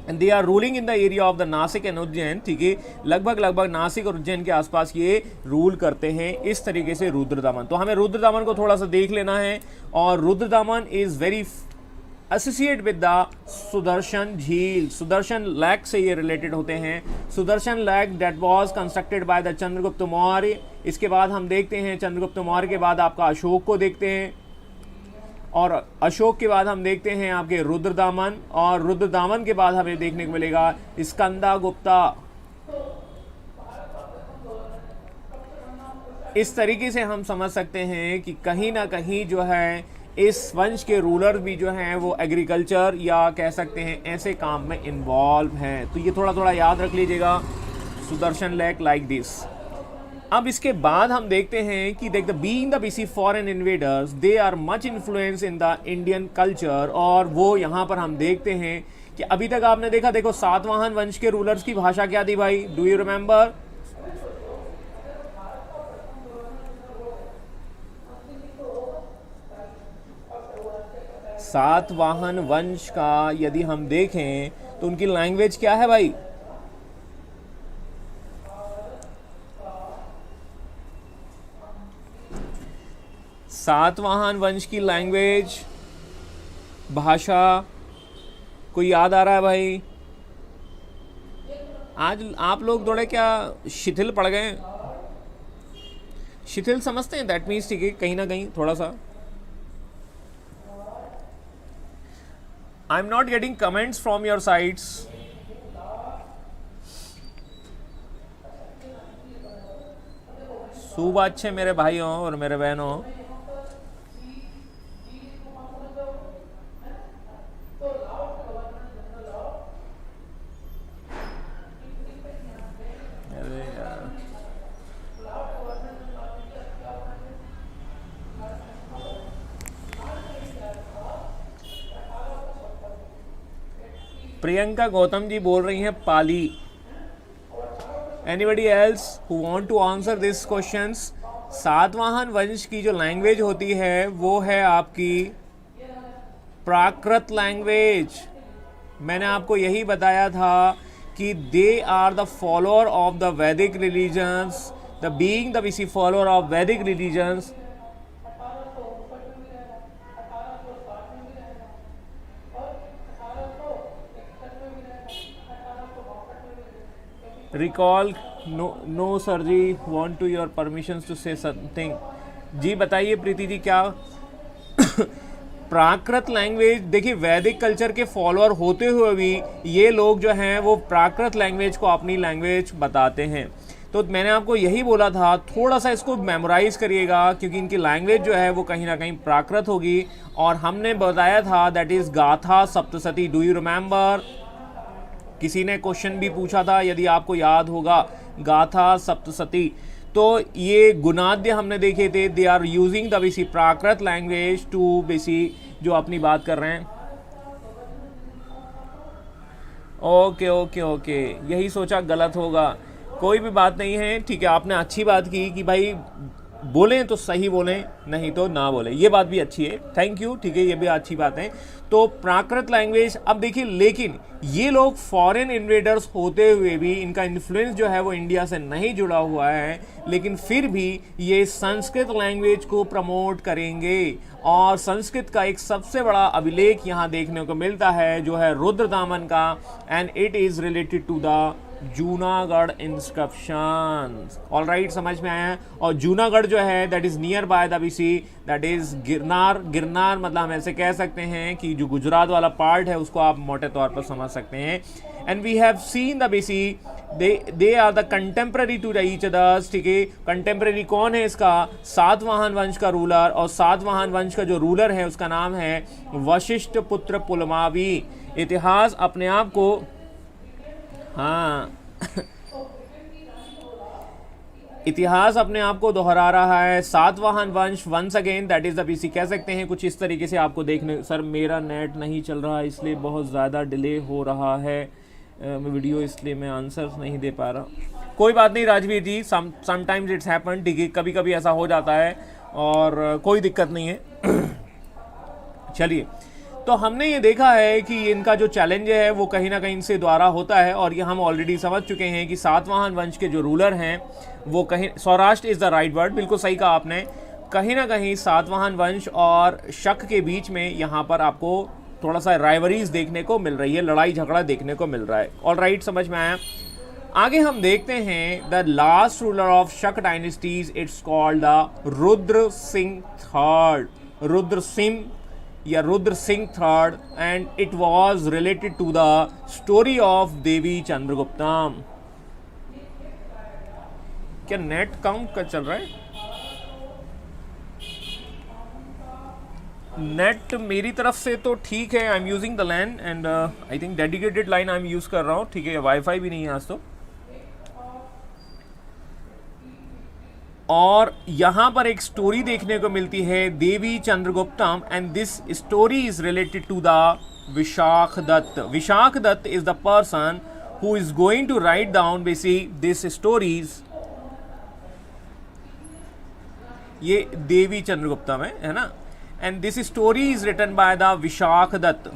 and they are ruling in the area of the Nashik and Ujjain. ठीक है, लगभग नासिक और उज्जैन के आसपास ये रूल करते हैं इस तरीके से रुद्रदामन। तो हमें रुद्रदामन को थोड़ा सा देख लेना है। और Rudradaman is very associate with the Sudarshan झील, सुदर्शन लेक से ये रिलेटेड होते हैं। Sudarshan lake that was constructed by the Chandragupta Maurya. इसके बाद हम देखते हैं चंद्रगुप्त मौर्य के बाद आपका अशोक को देखते हैं, और अशोक के बाद हम देखते हैं आपके रुद्रदामन, और रुद्रदामन के बाद हमें देखने को मिलेगा स्कंदा गुप्ता। इस तरीके से हम समझ सकते हैं कि कहीं ना कहीं जो है इस वंश के रूलर भी जो हैं वो एग्रीकल्चर या कह सकते हैं ऐसे काम में इन्वॉल्व हैं। तो ये थोड़ा थोड़ा याद रख लीजिएगा, सुदर्शन लेक लाइक दिस। अब इसके बाद हम देखते हैं कि देख the being the BC foreign invaders, they are much influence in the Indian culture. और वो यहाँ पर हम देखते हैं कि अभी तक आपने देखा, देखो सातवाहन वंश के रूलर्स की भाषा क्या थी भाई? Do you remember? सातवाहन वंश का यदि हम देखें तो उनकी लैंग्वेज क्या है भाई? सातवाहन वंश की लैंग्वेज, भाषा कोई याद आ रहा है भाई? आज आप लोग थोड़े क्या शिथिल पड़ गए? शिथिल समझते हैं, दैट मीन्स ठीक है, कहीं ना कहीं थोड़ा सा। आई am not getting comments from your sides. सुबह अच्छे मेरे भाइयों और मेरे बहनों। प्रियंका गौतम जी बोल रही हैं Pali. Anybody else who want to answer this questions? Satavahana वंश की जो लैंग्वेज होती है वो है आपकी प्राकृत लैंग्वेज। मैंने आपको यही बताया था कि they are the follower of the Vedic religions, the being the BC follower of Vedic religions. Recall no sir ji, want to your permission to say something. जी बताइए प्रीति जी, क्या प्राकृत लैंग्वेज, देखिए वैदिक कल्चर के फॉलोअर होते हुए भी ये लोग जो हैं वो प्राकृत लैंग्वेज को अपनी लैंग्वेज बताते हैं। तो मैंने आपको यही बोला था, थोड़ा सा इसको मेमोराइज करिएगा क्योंकि इनकी लैंग्वेज जो है वो कहीं ना कहीं प्राकृत होगी। और हमने बताया था दैट इज़ गाथा सप्तशती। Do you remember? किसी ने क्वेश्चन भी पूछा था, यदि आपको याद होगा, गाथा सप्तशती। तो ये गुणाद्य हमने देखे थे, दे आर यूजिंग द बेसी प्राकृत लैंग्वेज टू बेसी जो अपनी बात कर रहे हैं। ओके ओके ओके, यही सोचा गलत होगा, कोई भी बात नहीं है, ठीक है। आपने अच्छी बात की कि भाई बोलें तो सही बोलें, नहीं तो ना बोलें, ये बात भी अच्छी है, थैंक यू, ठीक है, ये भी अच्छी बात है। तो प्राकृत लैंग्वेज, अब देखिए लेकिन ये लोग फॉरेन इन्वेडर्स होते हुए भी इनका इन्फ्लुएंस जो है वो इंडिया से नहीं जुड़ा हुआ है, लेकिन फिर भी ये संस्कृत लैंग्वेज को प्रमोट करेंगे। और संस्कृत का एक सबसे बड़ा अभिलेख यहाँ देखने को मिलता है जो है रुद्रदामन का, and it is related to the Junagadh inscription. All right, समझ में आया है। और जूनागढ़ जो है that is near by the BC, that is Girnar. Girnar मतलब हम ऐसे कह सकते हैं कि जो गुजरात वाला पार्ट है उसको आप मोटे तौर पर समझ सकते हैं। And we have seen the BC, they are the contemporary to the each others, ठीक है। कंटेम्प्रेरी कौन है इसका? सातवाहन वंश का रूलर, और सातवाहन वंश का जो रूलर है उसका नाम है वशिष्ठ पुत्र पुलमावी। इतिहास अपने आप को, हाँ इतिहास अपने आप को दोहरा रहा है। सातवाहन वंश, once again that is the BC, कह सकते हैं कुछ इस तरीके से आपको देखने। सर मेरा नेट नहीं चल रहा इसलिए बहुत ज़्यादा डिले हो रहा है वीडियो, इसलिए मैं आंसर नहीं दे पा रहा। कोई बात नहीं राजवीर जी, समटाइम्स इट्स हैपन, ठीक है, कभी कभी ऐसा हो जाता है और कोई दिक्कत नहीं है। चलिए, तो हमने ये देखा है कि इनका जो चैलेंज है वो कहीं ना कहीं इनसे द्वारा होता है, और ये हम ऑलरेडी समझ चुके हैं कि सातवाहन वंश के जो रूलर हैं वो कहीं, Saurashtra is the right word, बिल्कुल सही कहा आपने, कहीं ना कहीं सातवाहन वंश और शक के बीच में यहाँ पर आपको थोड़ा सा राइवरीज देखने को मिल रही है, लड़ाई झगड़ा देखने को मिल रहा है। ऑल राइट, समझ में आया। आगे हम देखते हैं the last ruler of Shaka dynasties, it's called the Rudra Singh third, Rudra Singh या Rudra Singh third, and it was related to the story of Devi Chandraguptam. क्या नेट कम का चल रहा है? नेट मेरी तरफ से तो ठीक है, I am using the LAN and I think dedicated line I am use कर रहा हूँ, ठीक है, वाईफाई भी नहीं है आज तो। और यहाँ पर एक स्टोरी देखने को मिलती है Devi Chandraguptam, and this story is related to the Vishakhadatta. Vishakhadatta is the person who is going to write down basically this stories. ये देवी चंद्रगुप्तम है ना, and this story is written by the Vishakhadatta.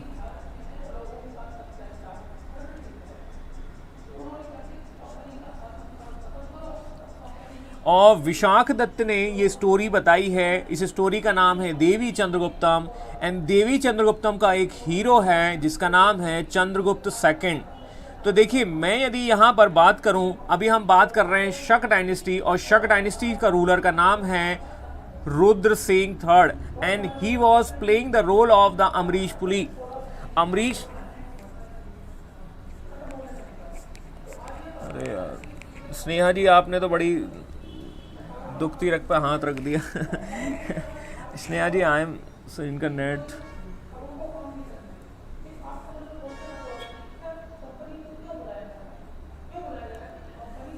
और विशाख दत्त ने ये स्टोरी बताई है, इस स्टोरी का नाम है देवी चंद्रगुप्तम, एंड देवी चंद्रगुप्तम का एक हीरो है जिसका नाम है चंद्रगुप्त सेकंड। तो देखिए, मैं यदि यहाँ पर बात करूँ, अभी हम बात कर रहे हैं शक डायनेस्टी, और शक डायनेस्टी का रूलर का नाम है Rudra Singh third, and he was playing the role of the Amrish Puri. Amrish, अरे यार स्नेहा जी, आपने तो बड़ी दुखती रख पे हाथ रख दिया। Sneha ji, I am so इनका net,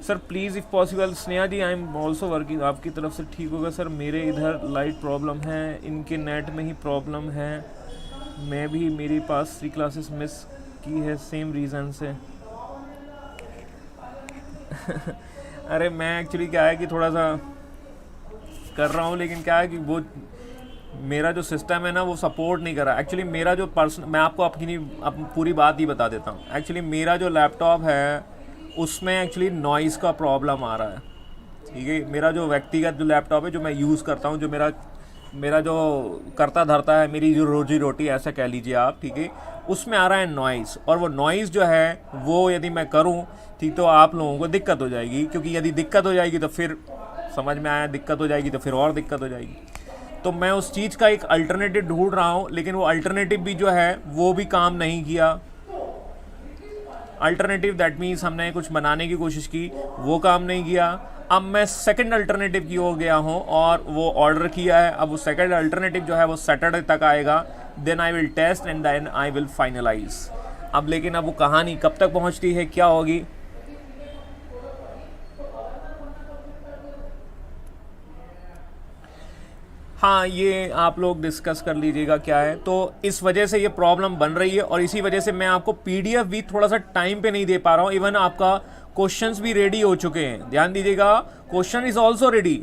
sir please if possible. Sneha ji, I am also working, आपकी तरफ से ठीक होगा सर, मेरे इधर लाइट प्रॉब्लम है, इनके नेट में ही प्रॉब्लम है, मैं भी मेरे पास 3 क्लासेस मिस की है सेम रीज़न से। अरे मैं एक्चुअली क्या है कि थोड़ा सा कर रहा हूँ, लेकिन क्या है कि वो मेरा जो सिस्टम है ना वो सपोर्ट नहीं कर रहा। एक्चुअली मेरा जो मैं आपको अपनी पूरी बात ही बता देता हूँ। एक्चुअली मेरा जो लैपटॉप है उसमें एक्चुअली नॉइज़ का प्रॉब्लम आ रहा है, ठीक है। मेरा जो व्यक्तिगत जो लैपटॉप है जो मैं यूज़ करता हूँ, जो मेरा जो करता धरता है, मेरी जो रोजी रोटी ऐसा कह लीजिए आप, ठीक है, उसमें आ रहा है नॉइज़। और वो नॉइज़ जो है वो यदि मैं करूँ ठीक तो आप लोगों को दिक्कत हो जाएगी, क्योंकि यदि दिक्कत हो जाएगी तो फिर समझ में आया, दिक्कत हो जाएगी तो फिर और दिक्कत हो जाएगी। तो मैं उस चीज़ का एक अल्टरनेटिव ढूंढ रहा हूँ, लेकिन वो अल्टरनेटिव भी जो है वो भी काम नहीं किया। अल्टरनेटिव दैट मीन्स हमने कुछ बनाने की कोशिश की, वो काम नहीं किया। अब मैं सेकंड अल्टरनेटिव की ओर गया हूँ और वो ऑर्डर किया है। अब वो सेकंड अल्टरनेटिव जो है वो सैटरडे तक आएगा, then I will test and then I will finalize. अब लेकिन अब वो कहानी कब तक पहुँचती है, क्या होगी, हाँ ये आप लोग डिस्कस कर लीजिएगा क्या है। तो इस वजह से ये प्रॉब्लम बन रही है और इसी वजह से मैं आपको पीडीएफ भी थोड़ा सा टाइम पे नहीं दे पा रहा हूँ। इवन आपका क्वेश्चंस भी रेडी हो चुके हैं, ध्यान दीजिएगा, क्वेश्चन इज ऑल्सो रेडी,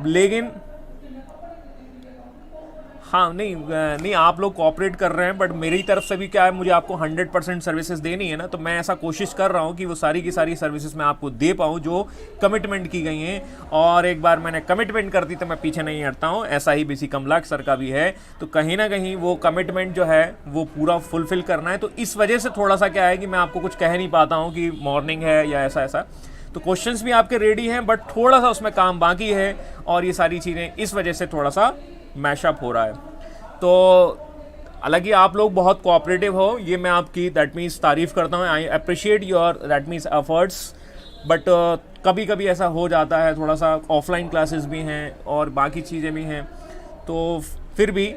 लेकिन हाँ नहीं आप लोग कोऑपरेट कर रहे हैं, बट मेरी तरफ से भी क्या है, मुझे आपको 100% सर्विसेज देनी है ना, तो मैं ऐसा कोशिश कर रहा हूँ कि वो सारी की सारी सर्विसेज मैं आपको दे पाऊँ जो कमिटमेंट की गई हैं। और एक बार मैंने कमिटमेंट कर दी तो मैं पीछे नहीं हटता हूँ। ऐसा ही बीसी कमलाक सर का भी है, तो कहीं ना कहीं वो कमिटमेंट जो है वो पूरा फुलफिल करना है। तो इस वजह से थोड़ा सा क्या है कि मैं आपको कुछ कह नहीं पाता हूँ कि मॉर्निंग है या ऐसा ऐसा। तो क्वेश्चंस भी आपके रेडी हैं, बट थोड़ा सा उसमें काम बाकी है और ये सारी चीज़ें इस वजह से थोड़ा सा मैशअप हो रहा है। तो हालांकि आप लोग बहुत कोऑपरेटिव हो, ये मैं आपकी दैट मीन्स तारीफ़ करता हूँ, I appreciate your that means efforts. But कभी कभी ऐसा हो जाता है, थोड़ा सा ऑफलाइन क्लासेस भी हैं और बाकी चीज़ें भी हैं, तो फिर भी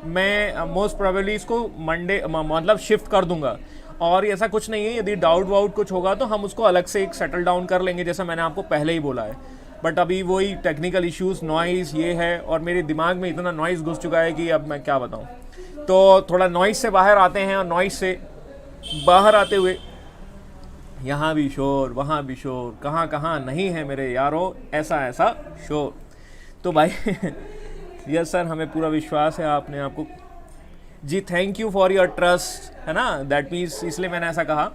मैं मोस्ट प्रोबेबली इसको मंडे मतलब शिफ्ट कर दूंगा। और ऐसा कुछ नहीं है, यदि डाउट वाउट कुछ होगा तो हम उसको अलग से एक सेटल डाउन कर लेंगे, जैसा मैंने आपको पहले ही बोला है। बट अभी वही टेक्निकल इश्यूज, नॉइज़ ये है, और मेरे दिमाग में इतना नॉइज़ घुस चुका है कि अब मैं क्या बताऊं। तो थोड़ा नॉइज़ से बाहर आते हैं, और नॉइज़ से बाहर आते हुए यहाँ भी शोर, वहाँ भी शोर, कहाँ कहाँ नहीं है मेरे यारों ऐसा ऐसा शोर। तो भाई यस सर, हमें पूरा विश्वास है आपने आपको जी, thank you for your trust, है ना, दैट मीन्स इसलिए मैंने ऐसा कहा।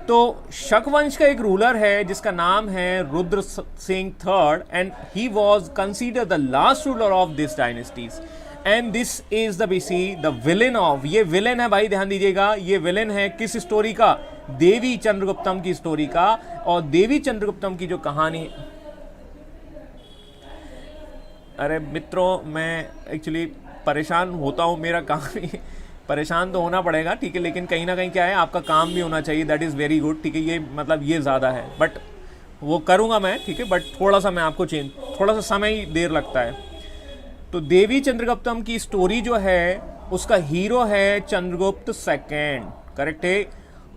तो शक वंश का एक रूलर है जिसका नाम है Rudra Singh third, and he was considered the last ruler of this dynasties, and this is the BC the villain of, ये विलेन है भाई, ध्यान दीजिएगा, ये विलेन है किस स्टोरी का, देवी चंद्रगुप्तम की स्टोरी का। और देवी चंद्रगुप्तम की जो कहानी, अरे मित्रों मैं एक्चुअली परेशान होता हूँ, मेरा काम ही परेशान तो होना पड़ेगा, ठीक है, लेकिन कहीं ना कहीं क्या है, आपका काम भी होना चाहिए, दैट इज़ वेरी गुड, ठीक है, ये मतलब ये ज़्यादा है, बट वो करूँगा मैं, ठीक है, बट थोड़ा सा मैं आपको थोड़ा सा समय ही देर लगता है। तो देवी चंद्रगुप्तम की स्टोरी जो है उसका हीरो है चंद्रगुप्त सेकेंड, करेक्ट है,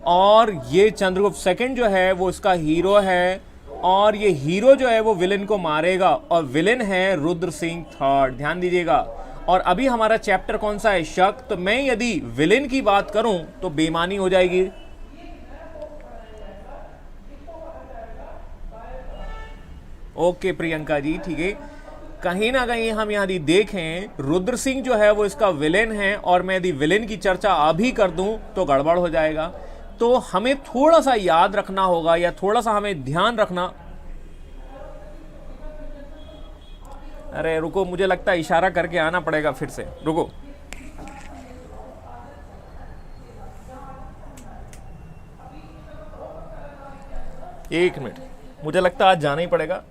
और ये चंद्रगुप्त सेकेंड जो है वो इसका हीरो है, और ये हीरो जो है वो विलेन को मारेगा, और विलेन है रुद्र सिंह थर्ड, ध्यान दीजिएगा। और अभी हमारा चैप्टर कौन सा है, शक, तो मैं यदि विलेन की बात करूं तो बेईमानी हो जाएगी। ओके प्रियंका जी, ठीक है, कहीं ना कहीं हम यदि देखें रुद्र सिंह जो है वो इसका विलेन है, और मैं यदि विलेन की चर्चा अभी कर दूं तो गड़बड़ हो जाएगा। तो हमें थोड़ा सा याद रखना होगा, या थोड़ा सा हमें ध्यान रखना, अरे रुको, मुझे लगता है इशारा करके आना पड़ेगा फिर से, रुको, एक मिनट, मुझे लगता है आज जाना ही पड़ेगा।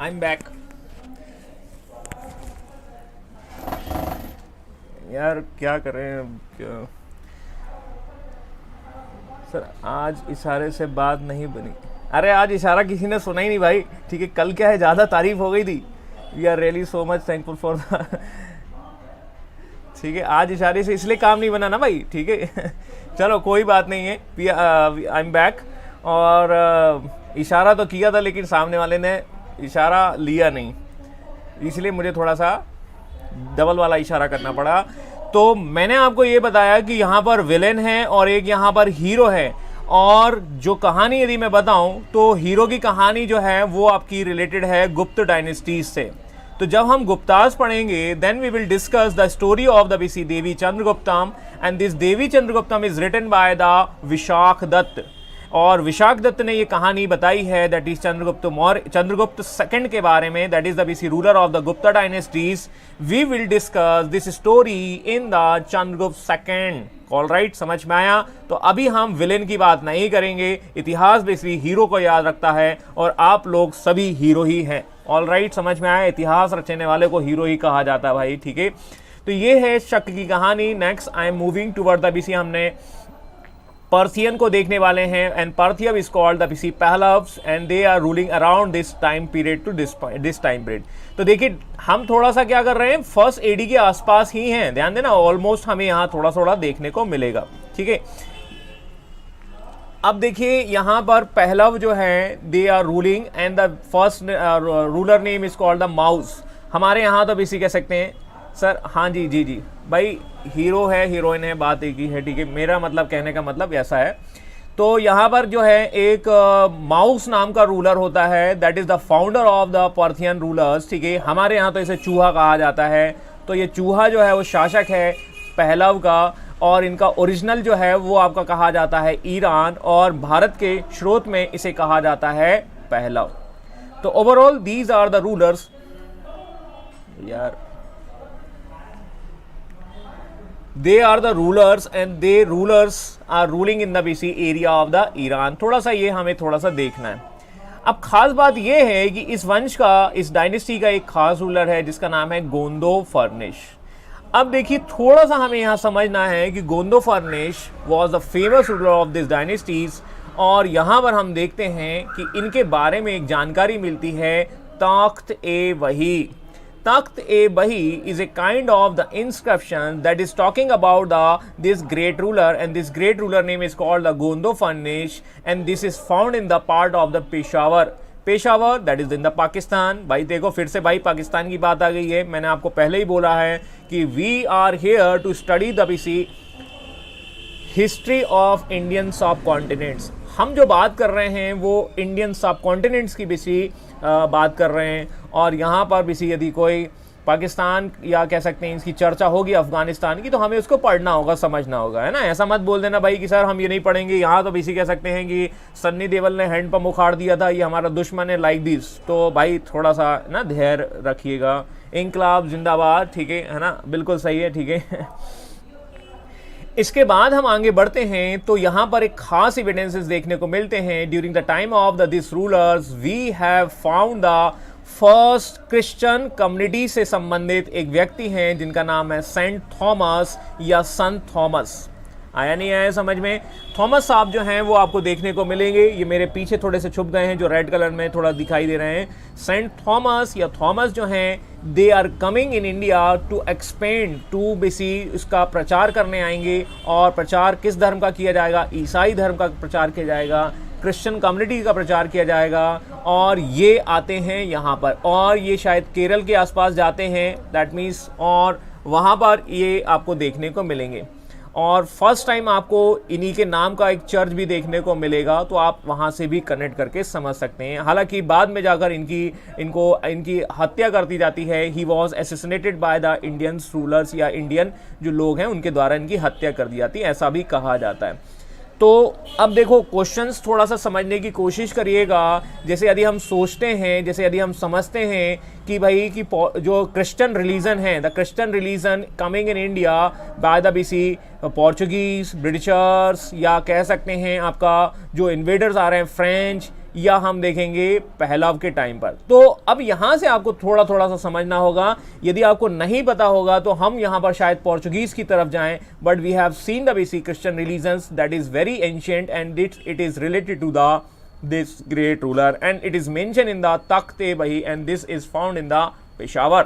I am back. यार क्या करें, क्या सर, आज इशारे से बात नहीं बनी। अरे आज इशारा किसी ने सुना ही नहीं भाई, ठीक है, कल क्या है, ज़्यादा तारीफ हो गई थी, we are really so much thankful for the, ठीक है, आज इशारे से इसलिए काम नहीं बना ना भाई, ठीक है चलो कोई बात नहीं है, आई एम बैक। और इशारा तो किया था लेकिन सामने वाले ने इशारा लिया नहीं, इसलिए मुझे थोड़ा सा डबल वाला इशारा करना पड़ा। तो मैंने आपको ये बताया कि यहाँ पर विलेन है और एक यहाँ पर हीरो है, और जो कहानी यदि मैं बताऊं तो हीरो की कहानी जो है वो आपकी रिलेटेड है गुप्त डायनेस्टीज से। तो जब हम गुप्तास पढ़ेंगे then we will discuss the story of the BC Devi Chandraguptam, and this Devi Chandraguptam is written by the Vishakhadatta, और विशाख दत्त ने ये कहानी बताई है दैट इज चंद्रगुप्त सेकंड के बारे में, that is the BC ruler of the Gupta dynasties. We will discuss this story in the Chandragupta second. Alright, समझ में आया? तो अभी हम विलेन की बात नहीं करेंगे, इतिहास बेसिकली हीरो को याद रखता है और आप लोग सभी हीरो ही हैं। ऑलराइट, समझ में आया? इतिहास रचने वाले को हीरो ही कहा जाता है भाई, ठीक है। तो ये है शक की कहानी। Next I am moving toward the BC, हमने पर्थियन को देखने वाले हैं, and Parthian is called the BC Pahlavas and they are ruling around this time period to this time period. तो देखिए हम थोड़ा सा क्या कर रहे हैं, फर्स्ट एडी के आसपास ही हैं, ध्यान देना, ऑलमोस्ट हमें यहाँ थोड़ा थोड़ा देखने को मिलेगा, ठीक है। अब देखिए यहाँ पर पहलव जो है they are ruling and the first ruler name is called the Maues. हमारे यहाँ तो बीसी कह सकते हैं सर, हाँ जी जी जी भाई, हीरो है हीरोइन है, बात एक ही है, ठीक है। मेरा मतलब कहने का मतलब ऐसा है। तो यहाँ पर जो है एक माउस नाम का रूलर होता है, that is the founder of the Parthian rulers, ठीक है। हमारे यहाँ तो इसे चूहा कहा जाता है। तो ये चूहा जो है वो शासक है पहलव का, और इनका ओरिजिनल जो है वो आपका कहा जाता है ईरान, और भारत के स्रोत में इसे कहा जाता है पहलव। तो overall these are the rulers, यार they are the rulers and they rulers are ruling in the BC area of the Iran। थोड़ा सा ये हमें थोड़ा सा देखना है। अब खास बात ये है कि इस वंश का, इस डायनेस्टी का एक खास रूलर है जिसका नाम है गोंदो फर्निश। अब देखिए थोड़ा सा हमें यहाँ समझना है कि Gondophares was the famous ruler of this dynasties, और यहाँ पर हम देखते हैं कि इनके बारे में एक जानकारी मिलती है, तख्त ए वही। Takht e Bahi is a kind of the inscription that is talking about this great ruler, and this great ruler name is called the Gondo Furnish, and this is found in the part of the Peshawar that is in the Pakistan। भाई देखो फिर से भाई पाकिस्तान की बात आ गई है। मैंने आपको पहले ही बोला है कि we are here to study the BC history of Indian सब कॉन्टिनेंट्स। हम जो बात कर रहे हैं वो इंडियन सब कॉन्टिनेंट्स की बीसी बात कर रहे हैं, और यहाँ पर बीसी यदि कोई पाकिस्तान या कह सकते हैं इसकी चर्चा होगी अफगानिस्तान की, तो हमें उसको पढ़ना होगा, समझना होगा, है ना। ऐसा मत बोल देना भाई कि सर हम ये नहीं पढ़ेंगे। यहाँ तो बीसी कह सकते हैं कि सन्नी देओल ने हैंडपंप उखाड़ दिया था, ये हमारा दुश्मन है, लाइक दिस। तो भाई थोड़ा सा ना धैर्य रखिएगा। इंकलाब जिंदाबाद, ठीक है ना, बिल्कुल सही है, ठीक है। इसके बाद हम आगे बढ़ते हैं तो यहाँ पर एक खास एविडेंसेस देखने को मिलते हैं। During the time of the this rulers we have found the first Christian community से संबंधित एक व्यक्ति हैं जिनका नाम है सेंट थॉमस या संत थॉमस। आया नहीं आया समझ में? थॉमस साहब जो हैं वो आपको देखने को मिलेंगे, ये मेरे पीछे थोड़े से छुप गए हैं जो रेड कलर में थोड़ा दिखाई दे रहे हैं। सेंट थॉमस या थॉमस जो हैं they are coming in India to expand to BC, इसका प्रचार करने आएंगे। और प्रचार किस धर्म का किया जाएगा? ईसाई धर्म का प्रचार किया जाएगा, क्रिश्चियन कम्युनिटी का प्रचार किया जाएगा। और ये आते हैं यहाँ पर, और ये शायद केरल के आसपास जाते हैं, दैट मीन्स, और वहाँ पर ये आपको देखने को मिलेंगे। और फर्स्ट टाइम आपको इन्हीं के नाम का एक चर्च भी देखने को मिलेगा, तो आप वहाँ से भी कनेक्ट करके समझ सकते हैं। हालांकि बाद में जाकर इनकी हत्या कर दी जाती है। He was assassinated bye the Indian rulers, या इंडियन जो लोग हैं उनके द्वारा इनकी हत्या कर दी जाती है, ऐसा भी कहा जाता है। तो अब देखो क्वेश्चंस थोड़ा सा समझने की कोशिश करिएगा। जैसे यदि हम सोचते हैं, जैसे यदि हम समझते हैं कि भाई कि जो क्रिश्चियन रिलीजन है, the Christian religion coming in India by the BC Portuguese, Britishers, या कह सकते हैं आपका जो इन्वेडर्स आ रहे हैं फ्रेंच, या हम देखेंगे पहलव के टाइम पर। तो अब यहाँ से आपको थोड़ा थोड़ा सा समझना होगा। यदि आपको नहीं पता होगा तो हम यहाँ पर शायद पोर्चुगीज की तरफ जाएं, but we have seen the basic Christian religions that is very ancient and it is related to the this great ruler and it is mentioned in the Takht-e-Bahi and this is found in the Peshawar।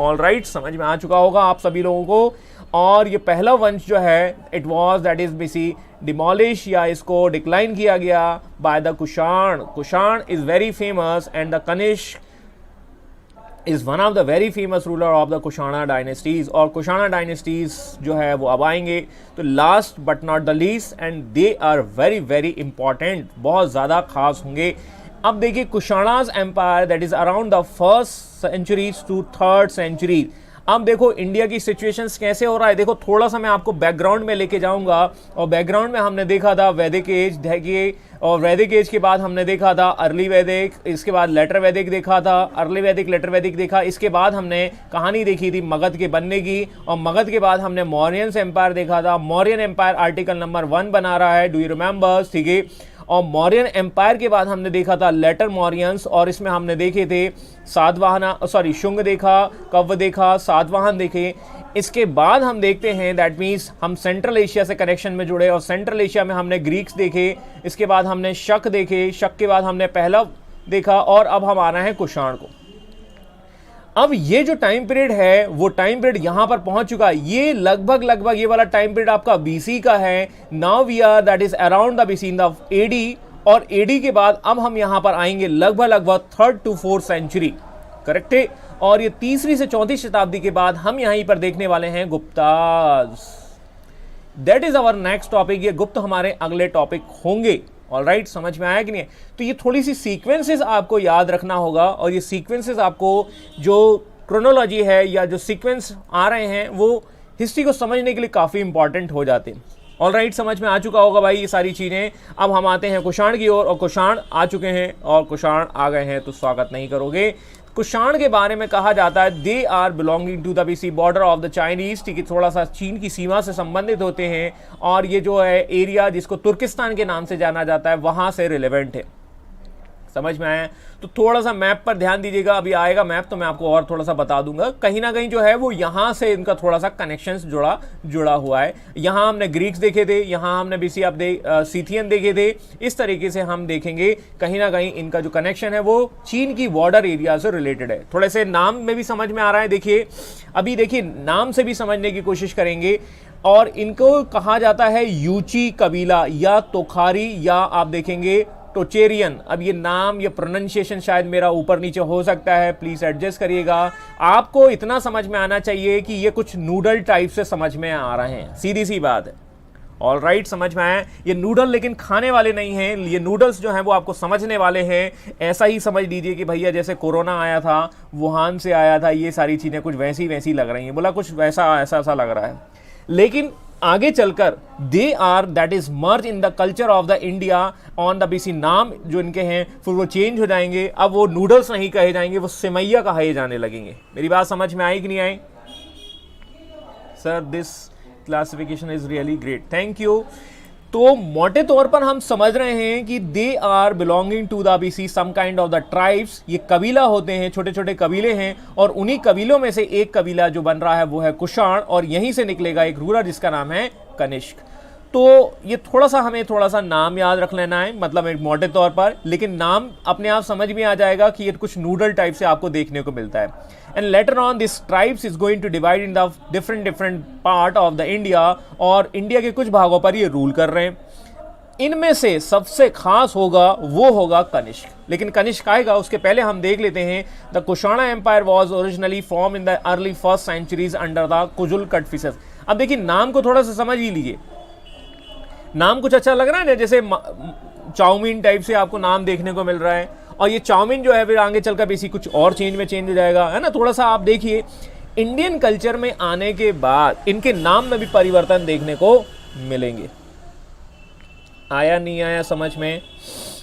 All right, समझ में आ चुका होगा आप सभी लोगों को। और ये पहला वंश जो है it was that is basically demolish, या इसको डिक्लाइन किया गया by the Kushan. Kushan is very famous and the Kanishka is one of the very famous ruler of the Kushana dynasties. और कुषाणा डायनेस्टीज जो है वो अब आएंगे। तो last but not the least, and they are very very important, बहुत ज़्यादा खास होंगे। अब देखिए Kushanas empire that is around the first century to third century. अब देखो इंडिया की सिचुएशंस कैसे हो रहा है, देखो थोड़ा सा मैं आपको बैकग्राउंड में लेके जाऊंगा। और बैकग्राउंड में हमने देखा था वैदिक एज, देखिए, और वैदिक एज के बाद हमने देखा था अर्ली वैदिक, इसके बाद लेटर वैदिक देखा था, अर्ली वैदिक लेटर वैदिक देखा, इसके बाद हमने कहानी देखी थी मगध के बनने की, और मगध के बाद हमने मौर्यन एम्पायर देखा था। मौर्यन एम्पायर आर्टिकल नंबर 1 बना रहा है, डू यू रिमेंबर, ठीक है। और मौर्यन एम्पायर के बाद हमने देखा था लेटर मौर्यंस, और इसमें हमने देखे थे शुंग देखा, कव्व देखा, सातवाहन देखे। इसके बाद हम देखते हैं दैट मीन्स हम सेंट्रल एशिया से कनेक्शन में जुड़े, और सेंट्रल एशिया में हमने ग्रीक्स देखे, इसके बाद हमने शक देखे, शक के बाद हमने पहलव देखा, और अब हम आ रहे हैं कुषाण को। अब ये जो टाइम पीरियड है वो टाइम पीरियड यहां पर पहुंच चुका है, ये लगभग ये वाला टाइम पीरियड आपका बीसी का है। Now we are that is around the BC in the AD, और एडी के बाद अब हम यहां पर आएंगे लगभग 3rd to 4th century, correct है। और ये 3री से 4थी शताब्दी के बाद हम यहीं पर देखने वाले हैं Gupta's. That is our next topic, ये गुप्त हमारे अगले टॉपिक होंगे। ऑलराइट, समझ में आया कि नहीं? तो ये थोड़ी सी सीक्वेंसेस आपको याद रखना होगा, और ये सीक्वेंसेस आपको जो क्रोनोलॉजी है या जो सीक्वेंस आ रहे हैं वो हिस्ट्री को समझने के लिए काफ़ी इंपॉर्टेंट हो जाते हैं। ऑलराइट, समझ में आ चुका होगा भाई ये सारी चीज़ें। अब हम आते हैं कुषाण की ओर, और कुषाण आ चुके हैं, और कुषाण आ गए हैं तो स्वागत नहीं करोगे। कुषाण के बारे में कहा जाता है they are belonging to the BC border of the Chinese, ठीक है, थोड़ा सा चीन की सीमा से संबंधित होते हैं, और ये जो है एरिया जिसको तुर्किस्तान के नाम से जाना जाता है वहां से रिलेवेंट है। समझ में आया? तो थोड़ा सा मैप पर ध्यान दीजिएगा, अभी आएगा मैप तो मैं आपको और थोड़ा सा बता दूंगा। कहीं ना कहीं जो है वो यहाँ से इनका थोड़ा सा कनेक्शंस जुड़ा हुआ है। यहाँ हमने ग्रीक्स देखे थे, यहाँ हमने बीसी सीथियन देखे थे, इस तरीके से हम देखेंगे कहीं ना कहीं इनका जो कनेक्शन है वो चीन की बॉर्डर एरिया से रिलेटेड है। थोड़े से नाम में भी समझ में आ रहा है, देखिए अभी देखिए नाम से भी समझने की कोशिश करेंगे। और इनको कहा जाता है यूची कबीला या तोखारी, या आप देखेंगे टोचेरियन। अब ये नाम, ये प्रोनाउंसिएशन शायद मेरा ऊपर नीचे हो सकता है, प्लीज एडजस्ट करिएगा। आपको इतना समझ में आना चाहिए कि ये कुछ नूडल टाइप से समझ में आ रहे हैं, सीधी सी बात है। ऑलराइट, समझ में आया? ये नूडल लेकिन खाने वाले नहीं हैं, ये नूडल्स जो हैं वो आपको समझने वाले हैं। ऐसा ही समझ लीजिए कि भैया जैसे कोरोना आया था, वुहान से आया था, ये सारी चीज़ें कुछ वैसी लग रही हैं, बोला कुछ ऐसा लग रहा है। लेकिन आगे चलकर they are that is merge in the culture of the India on the BC. नाम जो इनके हैं फिर वो चेंज हो जाएंगे, अब वो नूडल्स नहीं कहे जाएंगे, वो सेमैया कहे जाने लगेंगे। मेरी बात समझ में आई कि नहीं आई? Sir this classification is really great, thank you. तो मोटे तौर पर हम समझ रहे हैं कि they are belonging to the BC some kind of the tribes. ये कबीला होते हैं, छोटे छोटे कबीले हैं, और उन्हीं कबीलों में से एक कबीला जो बन रहा है वो है कुषाण, और यहीं से निकलेगा एक रूलर जिसका नाम है कनिष्क। तो ये थोड़ा सा नाम याद रख लेना है, मतलब एक मोटे तौर पर, लेकिन नाम अपने आप समझ में आ जाएगा कि ये कुछ नूडल टाइप से आपको देखने को मिलता है। And later on this tribes is going to divide in the different part of the India, और इंडिया के कुछ भागों पर ये रूल कर रहे हैं। इनमें से सबसे खास होगा वो होगा कनिष्क। लेकिन कनिष्क आएगा उसके पहले हम देख लेते हैं the Kushana empire was originally form in the early first centuries under the Kujula Kadphises. अब देखिए नाम को थोड़ा सा समझ ही लीजिए, नाम कुछ अच्छा लग रहा है ना, जैसे चाउमीन टाइप से आपको नाम देखने को मिल रहा है, और ये चाउमीन जो है फिर आगे चलकर बेसी कुछ और चेंज हो जाएगा, है ना। थोड़ा सा आप देखिए इंडियन कल्चर में आने के बाद इनके नाम में भी परिवर्तन देखने को मिलेंगे। आया नहीं आया समझ में?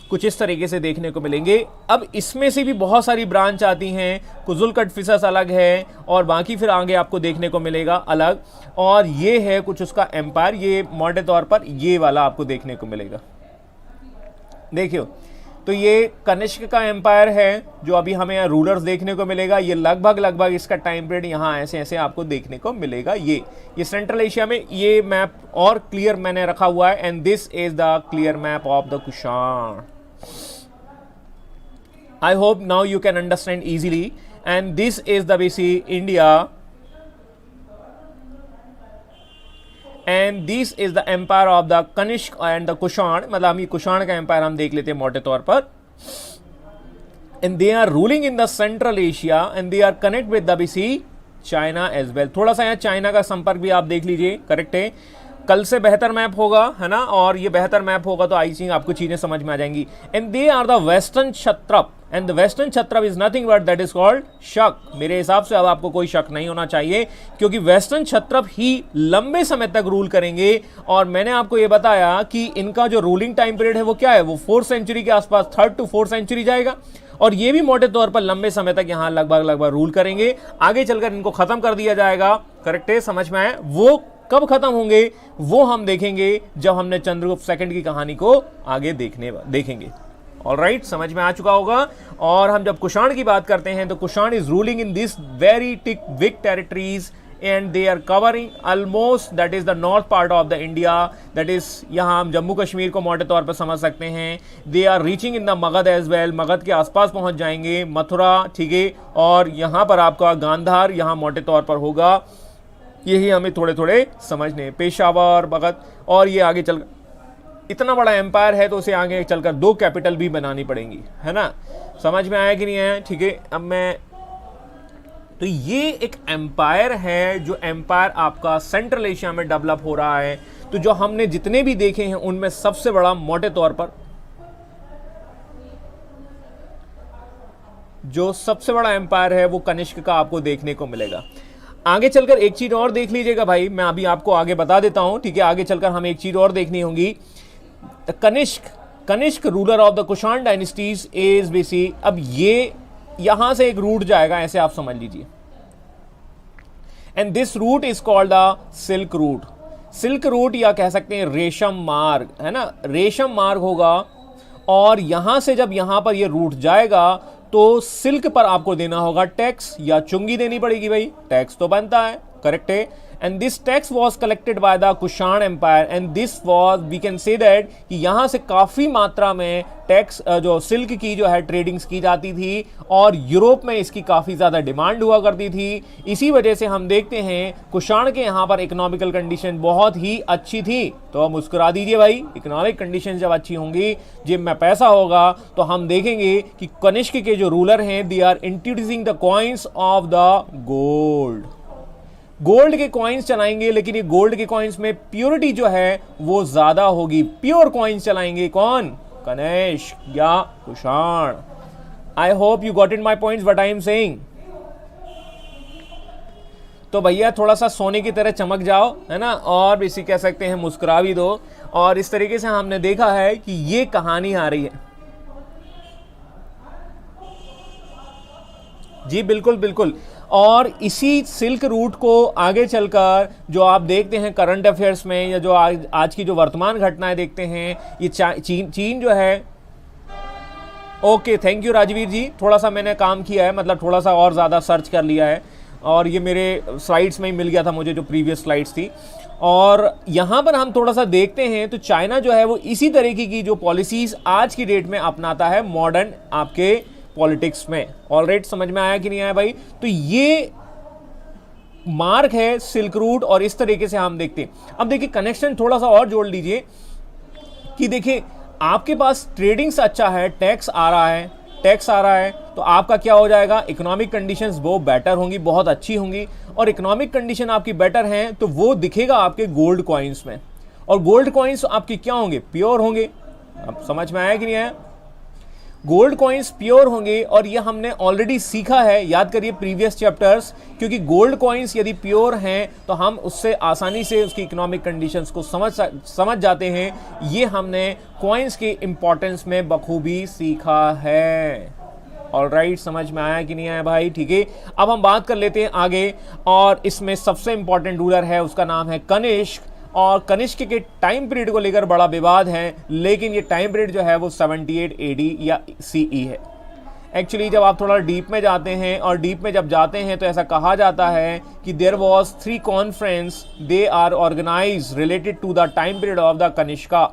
कुछ इस तरीके से देखने को मिलेंगे। अब इसमें से भी बहुत सारी ब्रांच आती हैं, कुजुल कटफिसस अलग है, और बाकी फिर आगे आपको देखने को मिलेगा अलग। और ये है कुछ उसका एम्पायर, ये मोटे तौर पर ये वाला आपको देखने को मिलेगा। देखियो, तो ये कनिष्क का एम्पायर है जो अभी हमें यहाँ रूलर्स देखने को मिलेगा। ये लगभग इसका टाइम पीरियड यहाँ ऐसे आपको देखने को मिलेगा। ये सेंट्रल एशिया में ये मैप और क्लियर मैंने रखा हुआ है, and this is the clear map of the Kushan. I hope now you can understand easily, and this is the basic India, and this is the empire of the Kanishk and the Kushan। मतलब हम ये कुषाण का empire हम देख लेते हैं मोटे तौर पर। and they are ruling in the Central Asia and they are connect with the BC China as well। थोड़ा सा यहाँ चाइना का संपर्क भी आप देख लीजिए, करेक्ट है। कल से बेहतर मैप होगा, है ना, और ये बेहतर मैप होगा तो आई थिंक आपको चीजें समझ में आ जाएंगी। And they are the western Kshatrapa, and the western Kshatrapa is nothing but that is called Shaka. मेरे हिसाब से अब आपको कोई शक नहीं होना चाहिए, क्योंकि वेस्टर्न क्षत्रप ही लंबे समय तक रूल करेंगे। और मैंने आपको ये बताया कि इनका जो रूलिंग टाइम पीरियड है वो क्या है, वो 4th सेंचुरी के आसपास, 3rd to 4th सेंचुरी जाएगा। और ये भी मोटे तौर पर लंबे समय तक यहां लगभग रूल करेंगे। आगे चलकर इनको खत्म कर दिया जाएगा। करेक्ट है, समझ में आए? वो कब खत्म होंगे वो हम देखेंगे जब हमने चंद्रगुप्त सेकंड की कहानी को आगे देखेंगे। ऑलराइट, समझ में आ चुका होगा। और हम जब कुषाण की बात करते हैं तो Kushan is ruling in this very big territories and they are covering almost that is the north part of the India, that is यहाँ हम जम्मू कश्मीर को मोटे तौर पर समझ सकते हैं। They are reaching in the Magadh as well, Magadh के आसपास पहुंच जाएंगे, मथुरा, ठीक है, और यहाँ पर आपका गांधार यहाँ मोटे तौर पर होगा। यही हमें थोड़े थोड़े समझने, पेशावर, मगध, और ये आगे चल इतना बड़ा एम्पायर है तो उसे आगे चलकर 2 कैपिटल भी बनानी पड़ेंगी, है ना। समझ में आया कि नहीं आया? ठीक है, अब मैं तो ये एक एम्पायर है, जो एम्पायर आपका सेंट्रल एशिया में डेवलप हो रहा है। तो जो हमने जितने भी देखे हैं उनमें सबसे बड़ा मोटे तौर पर जो सबसे बड़ा एम्पायर है वो कनिष्क का आपको देखने को मिलेगा। आगे चलकर एक चीज और देख लीजिएगा भाई, मैं अभी आपको आगे बता देता हूं, ठीक है। आगे चलकर हमें एक चीज और देखनी होगी। Kanishka ruler of the Kushan dynasties is बेसी। अब ये यहां से एक रूट जाएगा, ऐसे आप समझ लीजिए, and this route is called the silk route. Silk route या कह सकते हैं रेशम मार्ग, है ना, रेशम मार्ग होगा। और यहां से जब यहां पर ये रूट जाएगा तो सिल्क पर आपको देना होगा टैक्स या चुंगी देनी पड़ेगी भाई, टैक्स तो बनता है, करेक्ट है। And this tax was collected by the Kushan empire and this was, we can say that कि यहां से काफी मात्रा में टैक्स जो सिल्क की जो है ट्रेडिंग्स की जाती थी, और यूरोप में इसकी काफी ज्यादा डिमांड हुआ करती थी। इसी वजह से हम देखते हैं कुषाण के यहां पर इकोनॉमिकल कंडीशन बहुत ही अच्छी थी। तो अब मुस्कुरा दीजिए भाई, इकोनॉमिक कंडीशन जब अच्छी होंगी, जेब में पैसा होगा, तो हम देखेंगे कि कनिष्क के जो रूलर हैं they are introducing the coins of the gold. Gold के कॉइन्स चलाएंगे, लेकिन ये गोल्ड के कॉइन्स में प्योरिटी जो है वो ज्यादा होगी। प्योर कॉइन्स चलाएंगे कौन? कनिष्क या Kushan. I hope you got in my points what I am saying. तो भैया थोड़ा सा सोने की तरह चमक जाओ, है ना, और इसी कह सकते हैं मुस्कुरा भी दो। और इस तरीके से हमने देखा है कि ये कहानी आ रही है। जी बिल्कुल बिल्कुल। और इसी सिल्क रूट को आगे चलकर जो आप देखते हैं करंट अफेयर्स में, या जो आज की जो वर्तमान घटनाएं देखते हैं, ये चीन जो है। ओके, थैंक यू राजवीर जी, थोड़ा सा मैंने काम किया है, मतलब थोड़ा सा और ज़्यादा सर्च कर लिया है, और ये मेरे स्लाइड्स में ही मिल गया था मुझे, जो प्रीवियस स्लाइड्स थी। और यहाँ पर हम थोड़ा सा देखते हैं तो चाइना जो है वो इसी तरीके की जो पॉलिसीज़ आज की डेट में अपनाता है मॉडर्न आपके पॉलिटिक्स में। ऑलराइट, समझ में आया कि नहीं आया भाई? तो ये मार्क है सिल्क रूट, और इस तरीके से हम देखते हैं। अब देखिए कनेक्शन थोड़ा सा और जोड़ लीजिए कि देखिए आपके पास ट्रेडिंग से अच्छा है, टैक्स आ रहा है, तो आपका क्या हो जाएगा, इकोनॉमिक कंडीशंस वो बेटर होंगी, बहुत अच्छी होंगी। और इकोनॉमिक कंडीशन आपकी बेटर हैं तो वो दिखेगा आपके गोल्ड कॉइन्स में, और गोल्ड कॉइन्स आपके क्या होंगे, प्योर होंगे। अब समझ में आया कि नहीं आया? गोल्ड कॉइन्स प्योर होंगे, और ये हमने ऑलरेडी सीखा है, याद करिए प्रीवियस चैप्टर्स, क्योंकि गोल्ड कॉइन्स यदि प्योर हैं तो हम उससे आसानी से उसकी इकोनॉमिक कंडीशंस को समझ जाते हैं। ये हमने कॉइन्स के इंपॉर्टेंस में बखूबी सीखा है। ऑलराइट, समझ में आया कि नहीं आया भाई? ठीक है, अब हम बात कर लेते हैं आगे, और इसमें सबसे इंपॉर्टेंट रूलर है, उसका नाम है कनिष्क। और कनिष्क के टाइम पीरियड को लेकर बड़ा विवाद है, लेकिन ये टाइम पीरियड जो है वो 78 AD या CE है। एक्चुअली जब आप थोड़ा डीप में जाते हैं, और डीप में जब जाते हैं तो ऐसा कहा जाता है कि there was 3 conference, they are organize related to the time period of the Kanishka.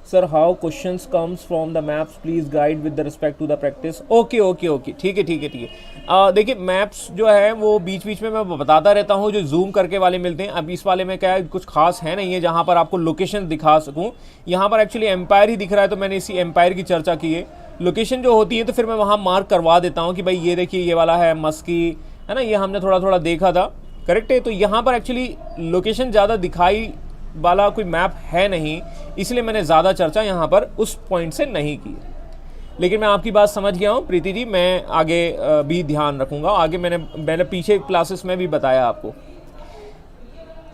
Sir how questions comes from the maps, please guide with respect to the practice. Okay, ठीक है। देखिए मैप्स जो है वो बीच बीच में मैं बताता रहता हूँ, जो जूम करके वाले मिलते हैं। अब इस वाले में क्या है, कुछ खास है नहीं है जहाँ पर आपको लोकेशन दिखा सकूँ। यहाँ पर एक्चुअली एम्पायर ही दिख रहा है, तो मैंने इसी एम्पायर की चर्चा की है। लोकेशन जो होती है तो फिर मैं वहाँ मार्क करवा देता हूँ कि भाई ये देखिए ये वाला है मस्की, है ना, ये हमने थोड़ा थोड़ा देखा था, करेक्ट है। तो यहाँ पर एक्चुअली लोकेशन ज़्यादा दिखाई वाला कोई मैप है नहीं, इसलिए मैंने ज़्यादा चर्चा यहाँ पर उस पॉइंट से नहीं की। लेकिन मैं आपकी बात समझ गया हूँ प्रीति जी, मैं आगे भी ध्यान रखूँगा। आगे मैंने पीछे क्लासेस में भी बताया आपको।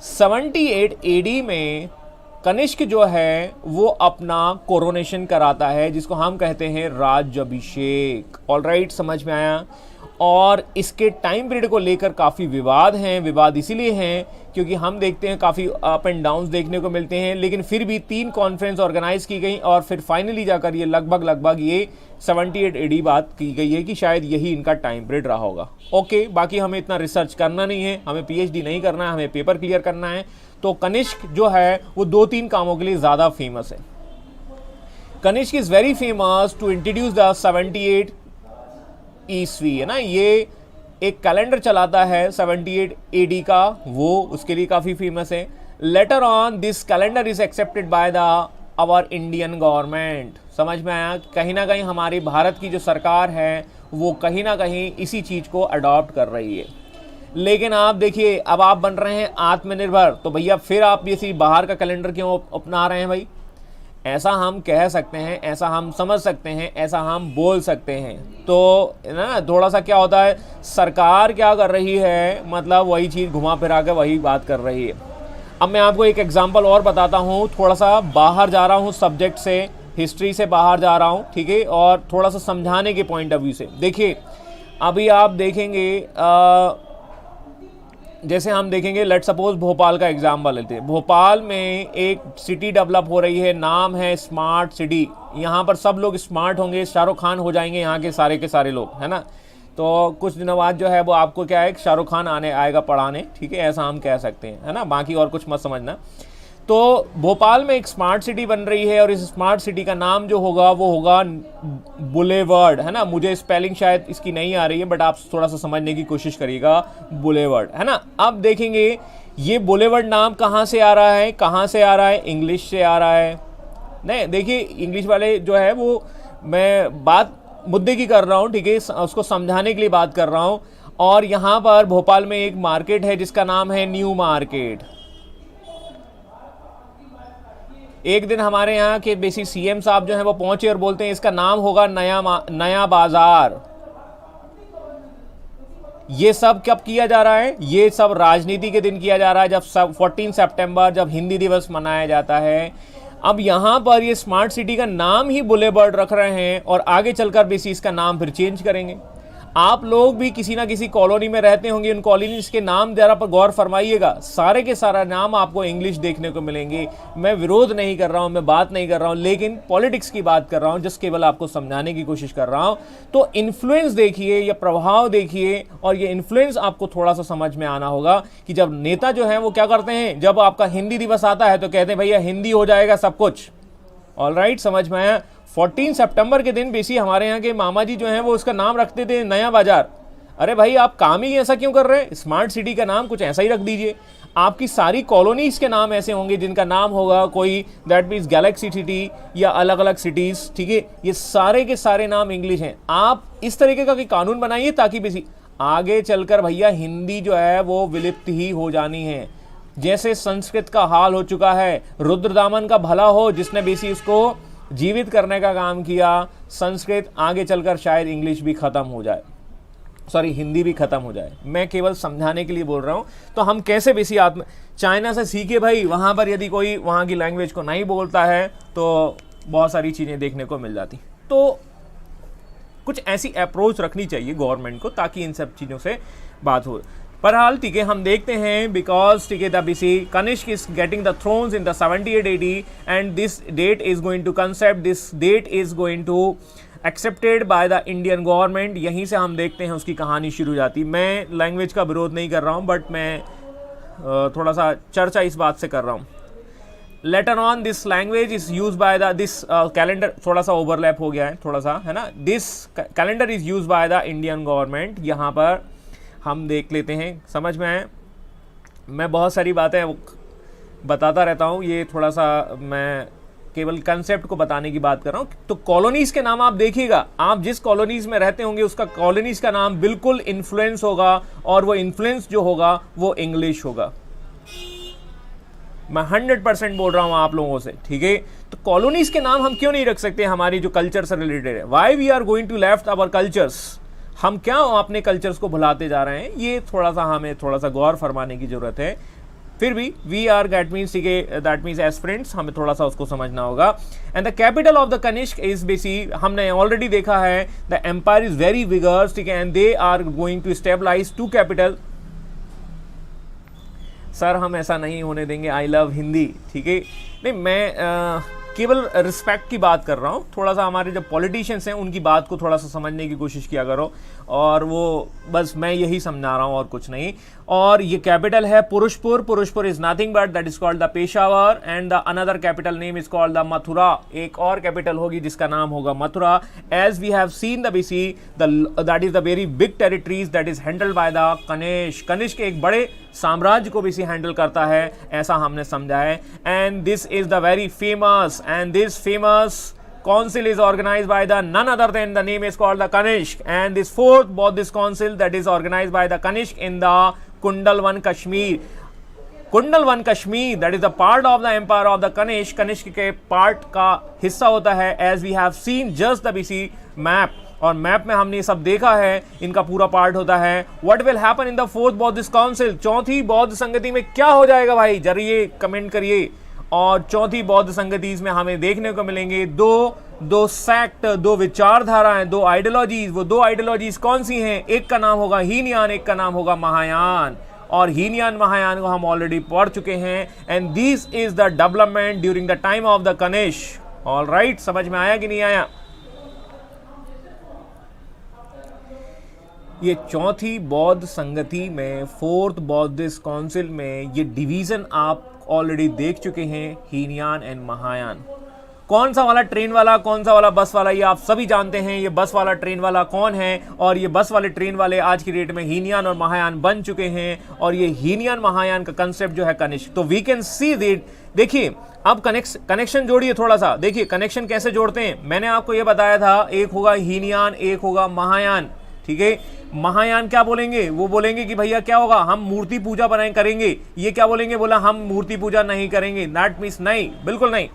78 एडी में कनिष्क जो है वो अपना कोरोनेशन कराता है, जिसको हम कहते हैं राज्याभिषेक। ऑलराइट, समझ में आया। और इसके टाइम पीरियड को लेकर काफ़ी विवाद हैं। विवाद इसीलिए हैं क्योंकि हम देखते हैं काफ़ी अप एंड डाउन्स देखने को मिलते हैं, लेकिन फिर भी 3 कॉन्फ्रेंस ऑर्गेनाइज की गई और फिर फाइनली जाकर ये लगभग ये 78 एडी बात की गई है कि शायद यही इनका टाइम पीरियड रहा होगा। ओके, बाकी हमें इतना रिसर्च करना नहीं है, हमें पीएचडी नहीं करना है, हमें पेपर क्लियर करना है। तो कनिष्क जो है वो 2-3 कामों के लिए ज़्यादा फेमस है। Kanishka is very famous to introduce the 78 ईस्वी, है ना। ये एक कैलेंडर चलाता है 78 एडी का, वो उसके लिए काफ़ी फेमस है। Later on this calendar is accepted by the our Indian government. समझ में आया, कहीं ना कहीं हमारी भारत की जो सरकार है वो कहीं ना कहीं इसी चीज़ को अडॉप्ट कर रही है। लेकिन आप देखिए, अब आप बन रहे हैं आत्मनिर्भर, तो भैया फिर आप ये बाहर का कैलेंडर क्यों अपना रहे हैं भाई? ऐसा हम कह सकते हैं, ऐसा हम समझ सकते हैं, ऐसा हम बोल सकते हैं। तो ना थोड़ा सा क्या होता है, सरकार क्या कर रही है, मतलब वही चीज़ घुमा फिरा के वही बात कर रही है। अब मैं आपको एक एग्जांपल और बताता हूँ, थोड़ा सा बाहर जा रहा हूँ सब्जेक्ट से, हिस्ट्री से बाहर जा रहा हूँ, ठीक है, और थोड़ा सा समझाने के पॉइंट ऑफ व्यू से। देखिए अभी आप देखेंगे जैसे हम देखेंगे, लेट सपोज भोपाल का एग्जाम्पल लेते हैं। भोपाल में एक सिटी डेवलप हो रही है, नाम है स्मार्ट सिटी। यहाँ पर सब लोग स्मार्ट होंगे, शाहरुख खान हो जाएंगे यहाँ के सारे लोग, है ना। तो कुछ दिनों बाद जो है वो आपको क्या है, शाहरुख खान आएगा पढ़ाने, ठीक है, ऐसा हम कह सकते हैं, है ना। बाकी और कुछ मत समझना। तो भोपाल में एक स्मार्ट सिटी बन रही है और इस स्मार्ट सिटी का नाम जो होगा वो होगा बुलेवर्ड, है ना। मुझे स्पेलिंग शायद इसकी नहीं आ रही है, बट आप थोड़ा सा समझने की कोशिश करिएगा, बुलेवर्ड, है ना। अब देखेंगे ये बुलेवर्ड नाम कहाँ से आ रहा है, कहाँ से आ रहा है, इंग्लिश से आ रहा है। नहीं देखिए, इंग्लिश वाले जो है वो, मैं बात मुद्दे की कर रहा हूँ, ठीक है, उसको समझाने के लिए बात कर रहा हूँ। और यहाँ पर भोपाल में एक मार्केट है जिसका नाम है न्यू मार्केट। एक दिन हमारे यहाँ के बेसिक सीएम साहब जो हैं वो पहुंचे और बोलते हैं इसका नाम होगा नया बाजार। ये सब कब किया जा रहा है? ये सब राजनीति के दिन किया जा रहा है, जब 14 सितंबर जब हिंदी दिवस मनाया जाता है। अब यहाँ पर ये स्मार्ट सिटी का नाम ही बुलेवर्ड रख रहे हैं और आगे चलकर बेसिस इसका नाम फिर चेंज करेंगे। आप लोग भी किसी ना किसी कॉलोनी में रहते होंगे, उन कॉलोनीज के नाम जरा पर गौर फरमाइएगा, सारे के सारा नाम आपको इंग्लिश देखने को मिलेंगे। मैं विरोध नहीं कर रहा हूं, मैं बात नहीं कर रहा हूं, लेकिन पॉलिटिक्स की बात कर रहा हूं, जस्ट केवल आपको समझाने की कोशिश कर रहा हूं। तो इन्फ्लुएंस देखिए या प्रभाव देखिए, और ये इन्फ्लुएंस आपको थोड़ा सा समझ में आना होगा कि जब नेता जो है वो क्या करते हैं, जब आपका हिंदी दिवस आता है तो कहते हैं भैया हिंदी हो जाएगा सब कुछ। ऑलराइट, समझ में आया। 14 सितंबर के दिन बेसी हमारे यहाँ के मामा जी जो हैं वो उसका नाम रखते थे नया बाजार। अरे भाई आप काम ही ऐसा क्यों कर रहे हैं? स्मार्ट सिटी का नाम कुछ ऐसा ही रख दीजिए। आपकी सारी कॉलोनीज के नाम ऐसे होंगे जिनका नाम होगा कोई दैट मीन्स गैलेक्सी सिटी या अलग अलग सिटीज, ठीक है। ये सारे के सारे नाम इंग्लिश हैं। आप इस तरीके का कानून बनाइए ताकि बेसी आगे चलकर भैया हिंदी जो है वो विलुप्त ही हो जानी है, जैसे संस्कृत का हाल हो चुका है। रुद्रदामन का भला हो जिसने बेसी उसको जीवित करने का काम किया। संस्कृत आगे चलकर शायद इंग्लिश भी खत्म हो जाए, सॉरी हिंदी भी खत्म हो जाए। मैं केवल समझाने के लिए बोल रहा हूं। तो हम कैसे बेसी चाइना से सीखे भाई, वहां पर यदि कोई वहां की लैंग्वेज को नहीं बोलता है तो बहुत सारी चीजें देखने को मिल जाती। तो कुछ ऐसी अप्रोच रखनी चाहिए गवर्नमेंट को ताकि इन सब चीजों से बात हो। बहरहाल ठीक है, हम देखते हैं बिकॉज ठीक है the BC Kanishka is getting the thrones in the 78 AD and this date is going to concept, this date is going to accepted by the Indian government. यहीं से हम देखते हैं उसकी कहानी शुरू हो जाती। मैं लैंग्वेज का विरोध नहीं कर रहा हूँ, बट मैं थोड़ा सा चर्चा इस बात से कर रहा हूँ। Letter on this language is use by the this calendar, थोड़ा सा ओवरलैप हो गया है थोड़ा सा, है ना। This calendar is use by the Indian government. यहाँ पर हम देख लेते हैं, समझ में आए। मैं बहुत सारी बातें बताता रहता हूँ, ये थोड़ा सा मैं केवल कंसेप्ट को बताने की बात कर रहा हूं। तो कॉलोनीज के नाम आप देखिएगा, आप जिस कॉलोनीज में रहते होंगे उसका कॉलोनीज का नाम बिल्कुल इन्फ्लुएंस होगा, और वो इन्फ्लुएंस जो होगा वो इंग्लिश होगा। मैं 100% बोल रहा हूं आप लोगों से, ठीक है। तो कॉलोनीज के नाम हम क्यों नहीं रख सकते हमारी जो कल्चर से रिलेटेड है? Why we are going to left our cultures? हम क्या अपने कल्चर्स को भुलाते जा रहे हैं? ये थोड़ा सा हमें थोड़ा सा गौर फरमाने की जरूरत है। फिर भी वी आर दैट मीन्स, ठीक है, दैट मीन्स एज फ्रेंड्स हमें थोड़ा सा उसको समझना होगा। And the capital of the Kanishka is बेसी, हमने ऑलरेडी देखा है the empire is very vigorous, ठीक है, and they are going to stabilize 2 capital. Sir हम ऐसा नहीं होने देंगे, आई लव हिंदी, ठीक है। नहीं, मैं केवल रिस्पेक्ट की बात कर रहा हूँ। थोड़ा सा हमारे जो पॉलिटिशियंस हैं उनकी बात को थोड़ा सा समझने की कोशिश किया करो, और वो बस मैं यही समझा रहा हूँ और कुछ नहीं। और ये कैपिटल है Purushpur. Purushpur is nothing but that is called the Peshawar, and the another capital name is called the Mathura. एक और कैपिटल होगी जिसका नाम होगा Mathura. As we have seen the BC that is the very big territories that is handled by the Kanishka. Kanishka एक बड़े साम्राज्य को बीसी हैंडल करता है, ऐसा हमने समझा है। And this is the very famous, and this famous council is organized by the none other than the name is called the Kanishk, and this fourth Buddhist council that is organized by the Kanishk in the Kundalwan Kashmir. Kundalwan Kashmir that is the part of the empire of the Kanishka. Kanishka के part का हिस्सा होता है, as we have seen just the BC map, और map में हमने ये सब देखा है, इनका पूरा पार्ट होता है। What will happen in the fourth Buddhist council? चौथी बौद्ध संगति में क्या हो जाएगा भाई, जरिए कमेंट करिए। और चौथी बौद्ध संगति में हमें देखने को मिलेंगे दो सेक्ट, 2 विचारधाराएं, 2 आइडियोलॉजीज। वो 2 आइडियोलॉजीज कौन सी हैं? एक का नाम होगा हीनयान, एक का नाम होगा महायान। और हीनयान महायान को हम ऑलरेडी पढ़ चुके हैं। And this is the development during the time of the Kanishka. All right, समझ में आया कि नहीं आया? ये चौथी बौद्ध संगति में, फोर्थ बौद्धिस्ट काउंसिल में, ये डिवीजन आप ऑलरेडी देख चुके हैं, हीनयान एंड महायान। कौन सा वाला ट्रेन वाला, कौन सा वाला बस वाला, ये आप सभी जानते हैं। ये बस वाला ट्रेन वाला कौन है? और ये बस वाले ट्रेन वाले आज की डेट में हीनयान और महायान बन चुके हैं। और ये हीनयान महायान का कंसेप्ट जो है कनिष्क। तो वी कैन सी दैट, देखिए अब कनेक्शन जोड़िए थोड़ा सा। देखिए कनेक्शन कैसे जोड़ते हैं, मैंने आपको ये बताया था, एक होगा हीनयान, एक होगा महायान, ठीक है। महायान क्या बोलेंगे? वो बोलेंगे कि भैया क्या होगा, हम मूर्ति पूजा बनाए करेंगे। ये क्या बोलेंगे? बोला हम मूर्ति पूजा नहीं करेंगे। दैट मीन्स नहीं, बिल्कुल नहीं।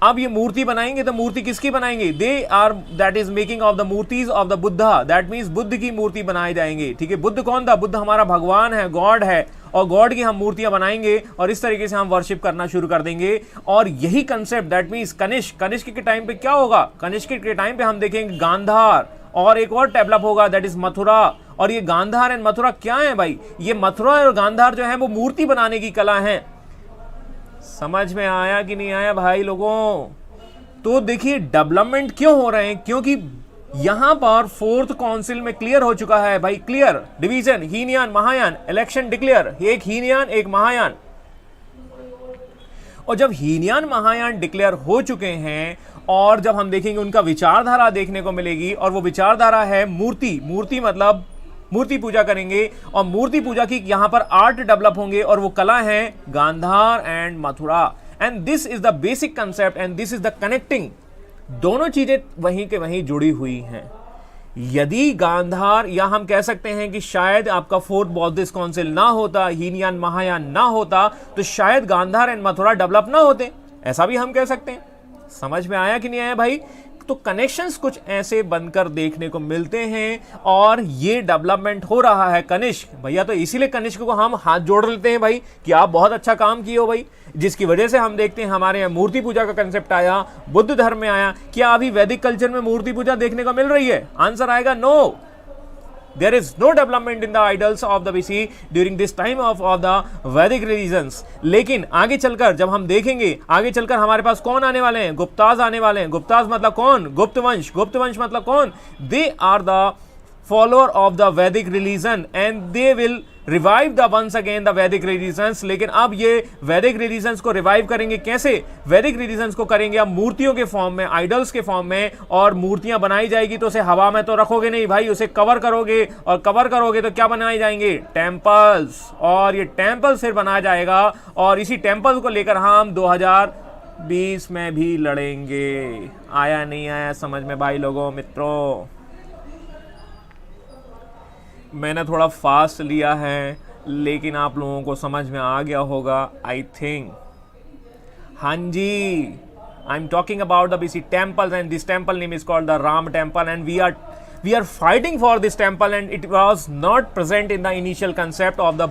अब ये मूर्ति बनाएंगे तो मूर्ति किसकी बनाएंगे? They are that is making of the murtis of the Buddha. That means Buddha की मूर्ति बनाए जाएंगे, ठीक है। बुद्ध कौन था? बुद्ध हमारा भगवान है, गॉड है, और गॉड की हम मूर्तियां बनाएंगे और इस तरीके से हम वर्शिप करना शुरू कर देंगे। और यही कंसेप्ट दैट मीन्स कनिष्क के टाइम पे क्या होगा? कनिष्क के टाइम पे हम देखेंगे गांधार, और एक और डेवलप होगा दैट इज मथुरा। और ये गांधार एंड मथुरा क्या है भाई? ये मथुरा और गांधार जो है वो मूर्ति बनाने की कला है। समझ में आया कि नहीं आया भाई लोगों? तो देखिए डेवलपमेंट क्यों हो रहे हैं, क्योंकि यहां पर फोर्थ काउंसिल में क्लियर हो चुका है भाई, clear division Hinayana Mahayana, election declare, एक हीनयान एक महायान। और जब हीनयान महायान डिक्लेयर हो चुके हैं, और जब हम देखेंगे उनका विचारधारा देखने को मिलेगी, और वो विचारधारा है मूर्ति मतलब मूर्ति पूजा करेंगे। और मूर्ति पूजा की यहां पर आर्ट डेवलप होंगे, और वो कला है Gandhara and Mathura. And this is the basic concept and this is the connecting. दोनों चीजें वहीं के वहीं जुड़ी हुई हैं। यदि गांधार, या हम कह सकते हैं कि शायद आपका फोर्थ बौद्धिस्ट काउंसिल ना होता, हीनयान महायान ना होता, तो शायद गांधार एंड मथुरा डेवलप ना होते, ऐसा भी हम कह सकते हैं। समझ में आया कि नहीं आया भाई? तो कनेक्शंस कुछ ऐसे बनकर देखने को मिलते हैं, और ये डेवलपमेंट हो रहा है कनिष्क भैया। तो इसीलिए कनिष्क को हम हाथ जोड़ लेते हैं भाई कि आप बहुत अच्छा काम किए हो भाई, जिसकी वजह से हम देखते हैं हमारे यहाँ मूर्ति पूजा का कंसेप्ट आया, बुद्ध धर्म में आया। क्या अभी वैदिक कल्चर में मूर्ति पूजा देखने को मिल रही है? आंसर आएगा no. There is no development in the idols of the BC during this time of the Vedic religions. लेकिन आगे चलकर जब हम देखेंगे, आगे चलकर हमारे पास कौन आने वाले हैं? गुप्ताज आने वाले हैं। गुप्ताज मतलब कौन? गुप्त वंश। गुप्त वंश मतलब कौन? They are the follower of the Vedic religion and they will revive the once again the Vedic religions। लेकिन अब ये वैदिक रिलीजन्स को रिवाइव करेंगे कैसे? वैदिक रिलीजन्स को करेंगे अब मूर्तियों के फॉर्म में, आइडल्स के फॉर्म में, और मूर्तियां बनाई जाएगी तो उसे हवा में तो रखोगे नहीं भाई, उसे कवर करोगे, और कवर करोगे तो क्या बनाए जाएंगे? टेम्पल्स। और ये टेम्पल्स फिर बनाया जाएगा, और इसी टेम्पल्स को लेकर हम 20 में भी लड़ेंगे। आया नहीं आया समझ में भाई लोगों मित्रों? मैंने थोड़ा फास्ट लिया है लेकिन आप लोगों को समझ में आ गया होगा आई थिंक। हाँ जी, I am talking about the BC temples and this temple name is called the Ram temple and we are fighting for this temple and it was not present in the initial concept of the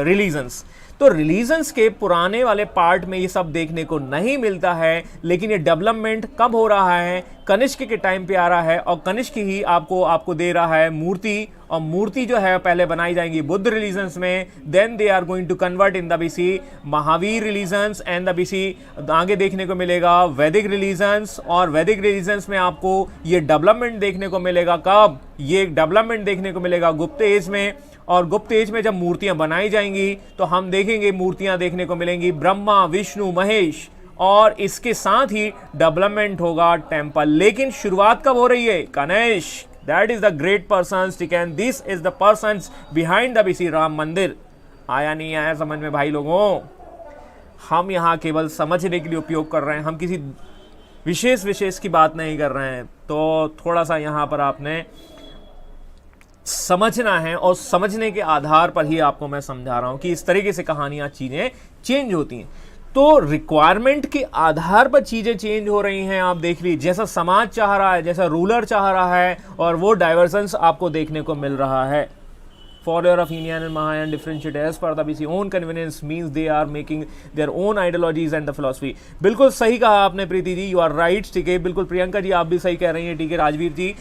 religions। तो religions के पुराने वाले part में ये सब देखने को नहीं मिलता है, लेकिन ये डेवलपमेंट कब हो रहा है? कनिष्क के टाइम पे आ रहा है और कनिष्क ही आपको दे रहा है मूर्ति, और मूर्ति जो है पहले बनाई जाएंगी बुद्ध रिलीजन्स में, then they are going to convert in the BC Mahavir religions and the BC आगे देखने को मिलेगा वैदिक रिलीजन्स, और वैदिक रिलीजन्स में आपको ये डेवलपमेंट देखने को मिलेगा। कब? ये डेवलपमेंट देखने को मिलेगा गुप्त एज में, और गुप्त एज में जब मूर्तियां बनाई जाएंगी तो हम देखेंगे मूर्तियां देखने को मिलेंगी ब्रह्मा विष्णु महेश, और इसके साथ ही डेवलपमेंट होगा टेम्पल। लेकिन शुरुआत कब हो रही है? Kanishka, that is the great person, ठीक है, this is the person behind the BC Ram mandir. आया नहीं आया समझ में भाई लोगों? हम यहाँ केवल समझने के लिए उपयोग कर रहे हैं, हम किसी विशेष की बात नहीं कर रहे हैं। तो थोड़ा सा यहाँ पर आपने समझना है, और समझने के आधार पर ही आपको मैं समझा रहा हूं कि इस तरीके से कहानियां चीजें चेंज होती हैं। तो रिक्वायरमेंट के आधार पर चीजें चेंज हो रही हैं। आप देख लीजिए जैसा समाज चाह रहा है, जैसा रूलर चाह रहा है, और वो डाइवर्जेंस आपको देखने को मिल रहा है। For your opinion and Mahayan differentiate as per the BC own convenience means they are making their own ideologies and the philosophy। बिल्कुल सही कहा आपने Preeti ji, you are right, ठीक है, बिल्कुल प्रियंका जी आप भी सही कह रही हैं, ठीक है, राजवीर जी।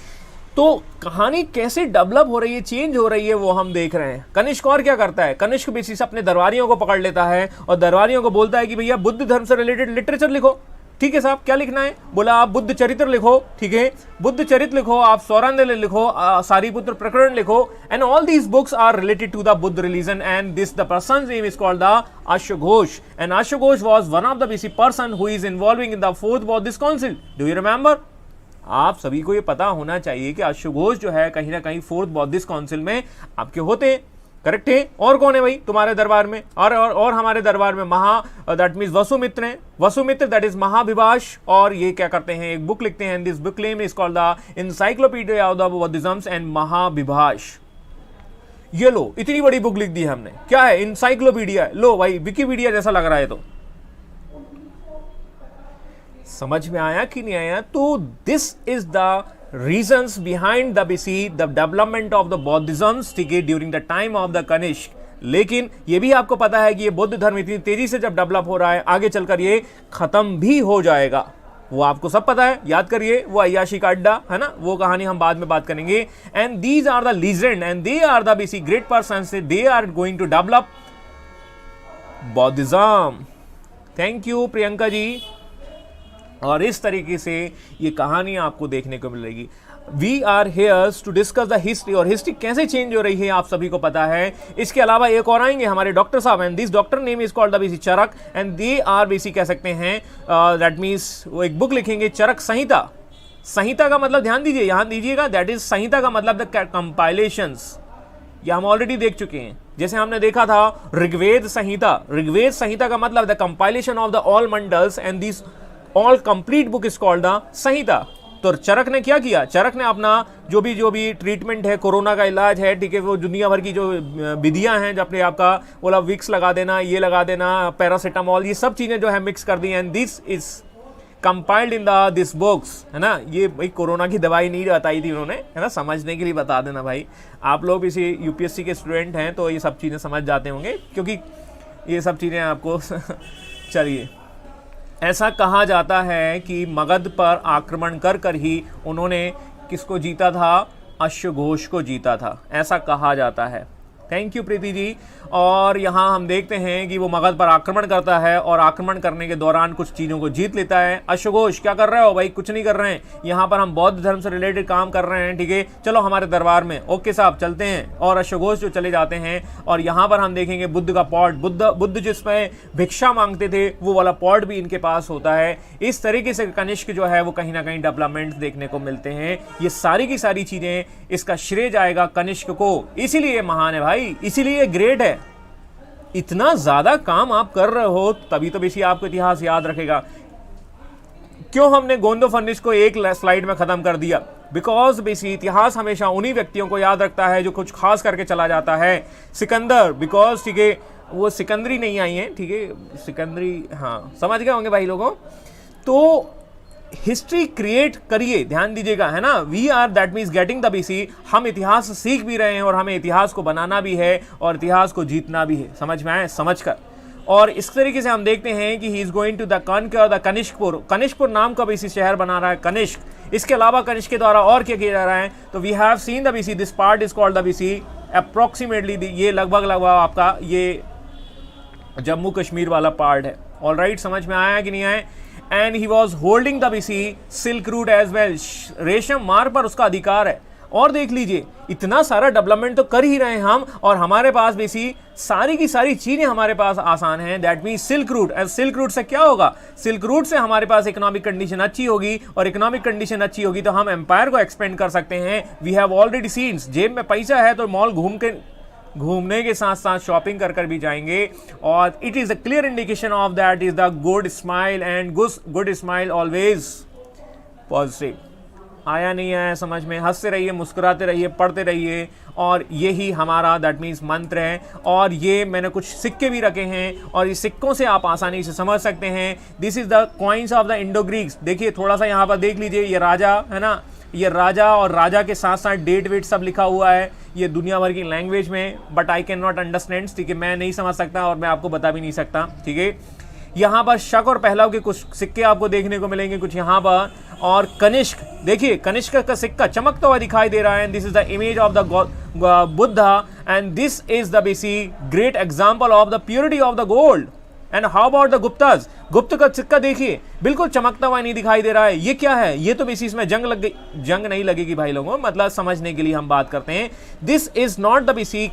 तो कहानी कैसे डेवलप हो रही है, चेंज हो रही है, वो हम देख रहे हैं। कनिष्क और क्या करता है? कनिष्क बेसिस से अपने दरबारियों को पकड़ लेता है और दरबारियों को बोलता है कि भैया बुद्ध धर्म से रिलेटेड लिटरेचर लिखो। ठीक है साहब, क्या लिखना है? बोला आप बुद्ध चरित्र लिखो, ठीक है, बुद्ध चरित्र लिखो, आप सौरांध्य लिखो, सारीपुत्र प्रकरण लिखो, and all these books are related to the Buddha religion, and this the person name is called the अश्वघोष, and अश्वघोष was one of the BC person who is involving in the 4th Buddhist council. Do you remember? आप सभी को ये पता होना चाहिए कि अश्वघोष जो है कहीं ना कहीं 4th बौद्धिस्ट काउंसिल में आपके होते हैं, करेक्ट है। और कौन है भाई तुम्हारे दरबार में? और हमारे दरबार में दैट मींस वसुमित्र हैं, वसुमित्र दैट इज महाभिभाष, और ये क्या करते हैं, एक बुक लिखते हैं, this book name is called the encyclopedia of the Buddhisms and Mahavibhasha. ये लो, इतनी बड़ी बुक लिख दी है हमने, क्या है? एनसाइक्लोपीडिया। लो भाई, विकिपीडिया जैसा लग रहा है। तो समझ में आया कि नहीं आया? तो this is the reasons behind the BC the development of the Buddhisms, ठीक है, during the time of the Kanishka. लेकिन ये भी आपको पता है कि ये बौद्ध धर्म इतनी तेजी से जब डेवलप हो रहा है, आगे चलकर ये खत्म भी हो जाएगा, वो आपको सब पता है। याद करिए वो अय्याशी का अड्डा है ना, वो कहानी हम बाद में बात करेंगे। And these are the legend and they are the BC great persons, they are going to develop Buddhism. Thank you Priyanka ji. और इस तरीके से ये कहानी आपको देखने को मिलेगी। We are here's to discuss the history, और हिस्ट्री कैसे चेंज हो रही है आप सभी को पता है। इसके अलावा एक और आएंगे हमारे डॉक्टर साहब, and this doctor name is called the BC Charak, and they are BC कह सकते हैं दैट मीन्स वो एक बुक लिखेंगे चरक संहिता। संहिता का मतलब ध्यान दीजिए, यहां दीजिएगा, दैट इज संहिता का मतलब द कंपाइलेशंस। ये हम ऑलरेडी देख चुके हैं। जैसे हमने देखा था ऋग्वेद संहिता, ऋग्वेद संहिता का मतलब the compilation of the all Mandalas, and this all complete book is called the Samhita. तो चरक ने क्या किया? चरक ने अपना जो भी ट्रीटमेंट है, कोरोना का इलाज है, ठीक है, वो दुनिया भर की जो विधियां हैं, जो अपने आपका बोला विक्स लगा देना, ये लगा देना, पैरासीटामोल, ये सब चीजें जो है मिक्स कर दी, and this is compiled in the this books, है ना। ये भाई कोरोना की दवाई नहीं बताई थी उन्होंने, है ना, समझने के लिए बता देना भाई। आप लोग इसी UPSC के स्टूडेंट हैं तो ये सब चीज़ें समझ जाते होंगे, क्योंकि ये सब चीज़ें आपको चलिए, ऐसा कहा जाता है कि मगध पर आक्रमण कर कर ही उन्होंने किसको जीता था? अश्वघोष को जीता था, ऐसा कहा जाता है। Thank you Preeti ji. और यहाँ हम देखते हैं कि वो मगध पर आक्रमण करता है, और आक्रमण करने के दौरान कुछ चीज़ों को जीत लेता है। अश्वघोष क्या कर रहे हो भाई? कुछ नहीं कर रहे हैं, यहाँ पर हम बौद्ध धर्म से रिलेटेड काम कर रहे हैं, ठीक है, चलो हमारे दरबार में, ओके साहब चलते हैं। और अश्वघोष जो चले जाते हैं, और यहाँ पर हम देखेंगे बुद्ध का पॉट, बुद्ध जिसमें भिक्षा मांगते थे, वो वाला पॉट भी इनके पास होता है। इस तरीके से कनिष्क जो है वो कहीं ना कहीं डेवलपमेंट देखने को मिलते हैं। ये सारी की सारी चीज़ें, इसका श्रेय जाएगा कनिष्क को, इसीलिए महान है भाई, इसीलिए ग्रेट है। इतना ज़्यादा काम आप कर रहे हो तभी तो बेसी आपको इतिहास याद रखेगा। क्यों हमने गोंदो फर्निश को एक स्लाइड में ख़त्म कर दिया? बिकॉज बेसी इतिहास हमेशा उन्हीं व्यक्तियों को याद रखता है जो कुछ खास करके चला जाता है। सिकंदर, बिकॉज ठीक है वो सिकंदरी नहीं आई हैं, ठीक है सिकंदरी, हाँ समझ गए होंगे भाई लोगों। तो हिस्ट्री क्रिएट करिए, ध्यान दीजिएगा, है ना। We are that means getting the BC, हम इतिहास सीख भी रहे हैं और हमें इतिहास को बनाना भी है और इतिहास को जीतना भी है। समझ में आए? समझ कर। और इस तरीके से हम देखते हैं कि he is going to the conquer the Kanishkapur. Kanishkapur नाम का बीसी शहर बना रहा है कनिष्क। इसके अलावा कनिष्क के द्वारा और क्या किया जा रहा है? तो we have seen the BC, this part is called the BC approximately, ये लगभग आपका ये जम्मू कश्मीर वाला पार्ट है। ऑल राइट, समझ में आया कि नहीं आया? And he was holding the BC silk route as well, रेशम मार्ग पर उसका अधिकार है। और देख लीजिए इतना सारा डेवलपमेंट तो कर ही रहे हैं हम, और हमारे पास बेसी सारी की सारी चीजें हमारे पास आसान हैं। That mean silk route, and silk route से क्या होगा? सिल्क रूट से हमारे पास इकोनॉमिक कंडीशन अच्छी होगी, और इकोनॉमिक कंडीशन अच्छी होगी तो हम एम्पायर को एक्सपेंड कर सकते हैं। वी हैव ऑलरेडी सीन, जेब में पैसा है तो मॉल घूमने के साथ साथ शॉपिंग कर भी जाएंगे। और it is a clear indication of that is the good smile, and good smile always positive. आया नहीं आया समझ में? हंसते रहिए, मुस्कुराते रहिए, पढ़ते रहिए, और यही हमारा दैट मीन्स मंत्र है। और ये मैंने कुछ सिक्के भी रखे हैं और इस सिक्कों से आप आसानी से समझ सकते हैं। This is the coins of the Indo Greeks. देखिए थोड़ा सा यहाँ पर देख लीजिए, ये राजा है ना, ये राजा, और राजा के साथ साथ डेट वेट सब लिखा हुआ है। ये दुनिया भर की लैंग्वेज में, but I can not understand, ठीक है, मैं नहीं समझ सकता और मैं आपको बता भी नहीं सकता, ठीक है। यहाँ पर शक और पहलव के कुछ सिक्के आपको देखने को मिलेंगे, कुछ यहाँ पर। और कनिष्क, देखिए कनिष्क का सिक्का चमकता हुआ दिखाई दे रहा है। This is the image of the Buddha, and this is the basically great example of the purity of the gold. And how about the Guptas? Gupta का सिक्का देखिए बिल्कुल चमकता हुआ नहीं दिखाई दे रहा है। ये क्या है? ये तो बेसी इसमें जंग लग गई, जंग नहीं लगेगी भाई लोगों, मतलब समझने के लिए हम बात करते हैं। दिस इज नॉट द बेसी,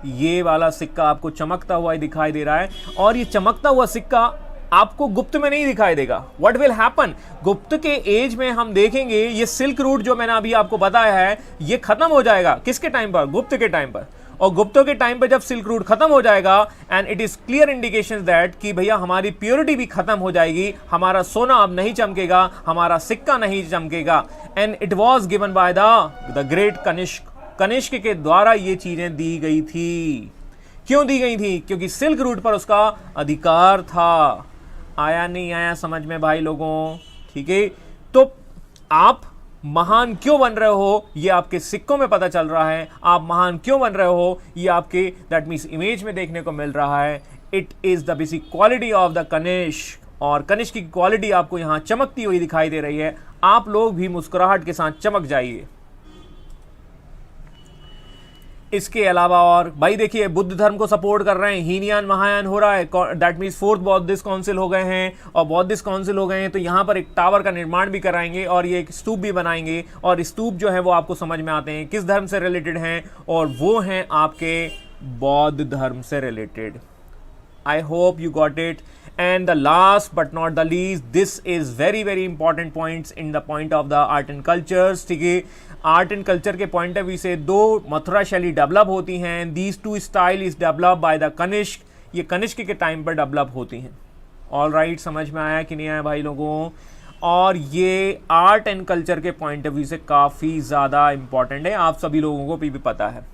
ये वाला सिक्का आपको चमकता हुआ ही दिखाई दे रहा है, और ये चमकता हुआ सिक्का आपको गुप्त में नहीं दिखाई देगा। What will happen? गुप्त के एज में हम देखेंगे ये सिल्क रूट जो मैंने अभी आपको बताया है ये खत्म हो जाएगा। किसके टाइम पर? गुप्त के टाइम पर। और गुप्तों के टाइम पर जब सिल्क रूट खत्म हो जाएगा, and it is clear indication that कि भैया हमारी प्योरिटी भी खत्म हो जाएगी, हमारा सोना अब नहीं चमकेगा, हमारा सिक्का नहीं चमकेगा। And it was given by the great Kanishka. Kanishka के द्वारा ये चीजें दी गई थी। क्यों दी गई थी? क्योंकि सिल्क रूट पर उसका अधिकार था। आया नहीं आया समझ में भाई लोगों? ठीक है, तो आप महान क्यों बन रहे हो ये आपके सिक्कों में पता चल रहा है। आप महान क्यों बन रहे हो ये आपके दैट मीन्स इमेज में देखने को मिल रहा है। It is the basic quality of the Kanishka, और कनिष्क की क्वालिटी आपको यहां चमकती हुई दिखाई दे रही है। आप लोग भी मुस्कुराहट के साथ चमक जाइए। इसके अलावा और भाई देखिए बुद्ध धर्म को सपोर्ट कर रहे हैं, हीनयान महायान हो रहा है, that means fourth Buddhist council हो गए हैं, और बौद्धिस्ट काउंसिल हो गए हैं, तो यहाँ पर एक टावर का निर्माण भी कराएंगे और ये एक स्तूप भी बनाएंगे। और स्तूप जो है वो आपको समझ में आते हैं किस धर्म से रिलेटेड हैं, और वो हैं आपके बौद्ध धर्म से related. I hope you got it. And the last but not the least, this is very very important points in the point of the art and cultures, ठीक है। आर्ट एंड कल्चर के पॉइंट ऑफ व्यू से दो मथुरा शैली develop होती हैं। These two style is develop by the Kanishka, ये कनिष्क के टाइम पर डेवलप होती हैं। ऑल राइट, समझ में आया कि नहीं आया भाई लोगों? और ये आर्ट एंड कल्चर के पॉइंट ऑफ व्यू से काफ़ी ज़्यादा इंपॉर्टेंट है, आप सभी लोगों को भी पता है।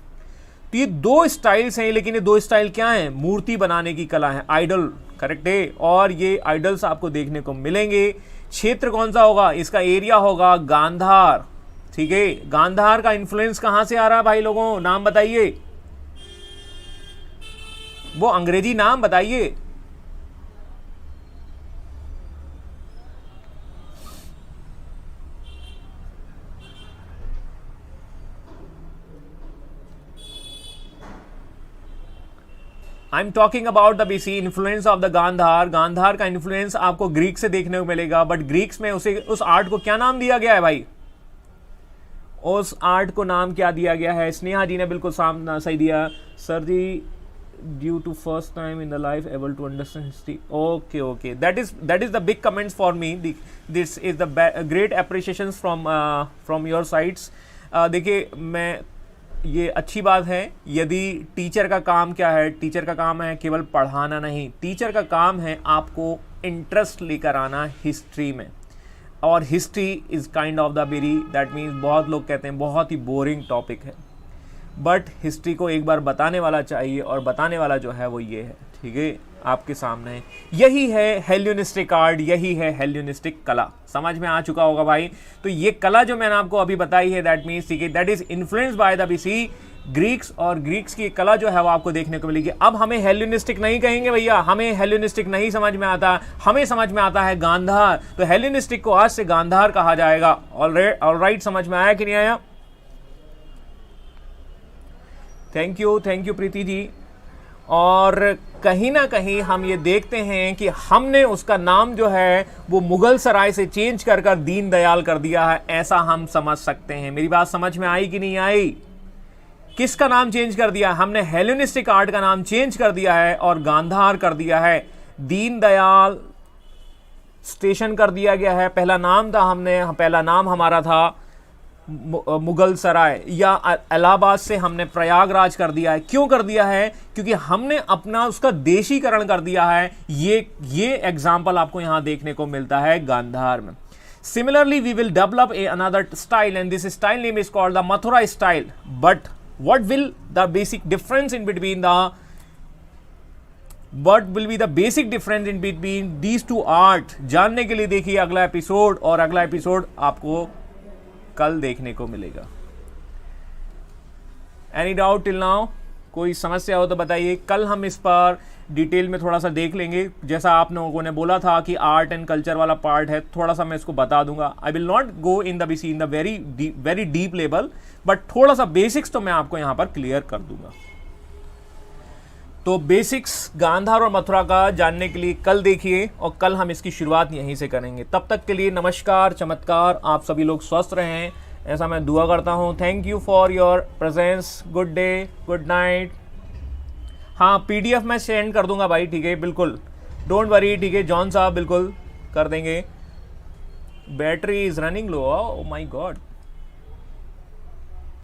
तो ये दो स्टाइल्स हैं, लेकिन ये दो स्टाइल क्या हैं? मूर्ति बनाने की कला है, आइडल, करेक्ट है। और ये आइडल्स आपको देखने को मिलेंगे। क्षेत्र कौन सा होगा? इसका एरिया होगा गांधार, ठीक है। गांधार का इन्फ्लुएंस कहां से आ रहा है भाई लोगों? नाम बताइए, वो अंग्रेजी नाम बताइए। I am talking about the basically influence of the Gandhara. Gandhara का इन्फ्लुएंस आपको ग्रीक से देखने को मिलेगा, बट ग्रीक्स में उस आर्ट को क्या नाम दिया गया है भाई? उस आर्ट को नाम क्या दिया गया है? स्नेहा जी ने बिल्कुल सामना सही दिया, sir ji, due to first time in the life able to understand history. Okay okay, that is the big comments for me. This is the great appreciation from your sides. देखिए मैं ये अच्छी बात है। यदि टीचर का काम क्या है, टीचर का काम है केवल पढ़ाना नहीं, टीचर का काम है आपको इंटरेस्ट लेकर आना हिस्ट्री में। और history is kind of the very, that means बहुत लोग कहते हैं बहुत ही बोरिंग टॉपिक है, बट हिस्ट्री को एक बार बताने वाला चाहिए, और बताने वाला जो है वो ये है, ठीक है, आपके सामने है। यही है हेलेनिस्टिक आर्ट, यही है हेलेनिस्टिक कला। समझ में आ चुका होगा भाई। तो ये कला जो मैंने आपको अभी बताई है, दैट मीन्स ठीक है, that is influenced by the BC Greeks, और ग्रीक्स की कला जो है वो आपको देखने को मिलेगी। अब हमें हेलेनिस्टिक नहीं कहेंगे भैया, हमें हेलेनिस्टिक नहीं समझ में आता, हमें समझ में आता है गांधार। तो हेलेनिस्टिक को आज से गांधार कहा जाएगा। ऑलराइट, समझ में आया कि नहीं आया? Thank you Preeti ji. और कहीं ना कहीं हम ये देखते हैं कि हमने उसका नाम जो है वो मुगल सराय से चेंज कर कर दीन दयाल कर दिया है, ऐसा हम समझ सकते हैं। मेरी बात समझ में आई कि नहीं आई? किसका नाम चेंज कर दिया? हमने हेलेनिस्टिक आर्ट का नाम चेंज कर दिया है और गांधार कर दिया है। दीन दयाल स्टेशन कर दिया गया है। पहला नाम हमारा था मुगल सराय या इलाहाबाद से हमने प्रयागराज कर दिया है। क्यों कर दिया है? क्योंकि हमने अपना उसका देशीकरण कर दिया है। ये एग्जाम्पल आपको यहां देखने को मिलता है गांधार में। Similarly, we will develop another style, and this style name is called the Mathura style. But what will the basic difference in between these two art? जानने के लिए देखिए अगला एपिसोड, और अगला एपिसोड आपको कल देखने को मिलेगा। Any doubt till now? कोई समस्या हो तो बताइए। कल हम इस पर डिटेल में थोड़ा सा देख लेंगे। जैसा आप लोगों ने बोला था कि आर्ट एंड कल्चर वाला पार्ट है, थोड़ा सा मैं इसको बता दूंगा। I will not go in the very deep level, but थोड़ा सा बेसिक्स तो मैं आपको यहां पर क्लियर कर दूंगा। तो बेसिक्स गांधार और मथुरा का जानने के लिए कल देखिए, और कल हम इसकी शुरुआत यहीं से करेंगे। तब तक के लिए नमस्कार, चमत्कार, आप सभी लोग स्वस्थ रहें, ऐसा मैं दुआ करता हूं। Thank you for your presence. Good day, good night. हाँ, PDF मैं सेंड कर दूंगा भाई, ठीक है, बिल्कुल, डोंट वरी, ठीक है जॉन साहब, बिल्कुल कर देंगे। Battery is running low, oh my God.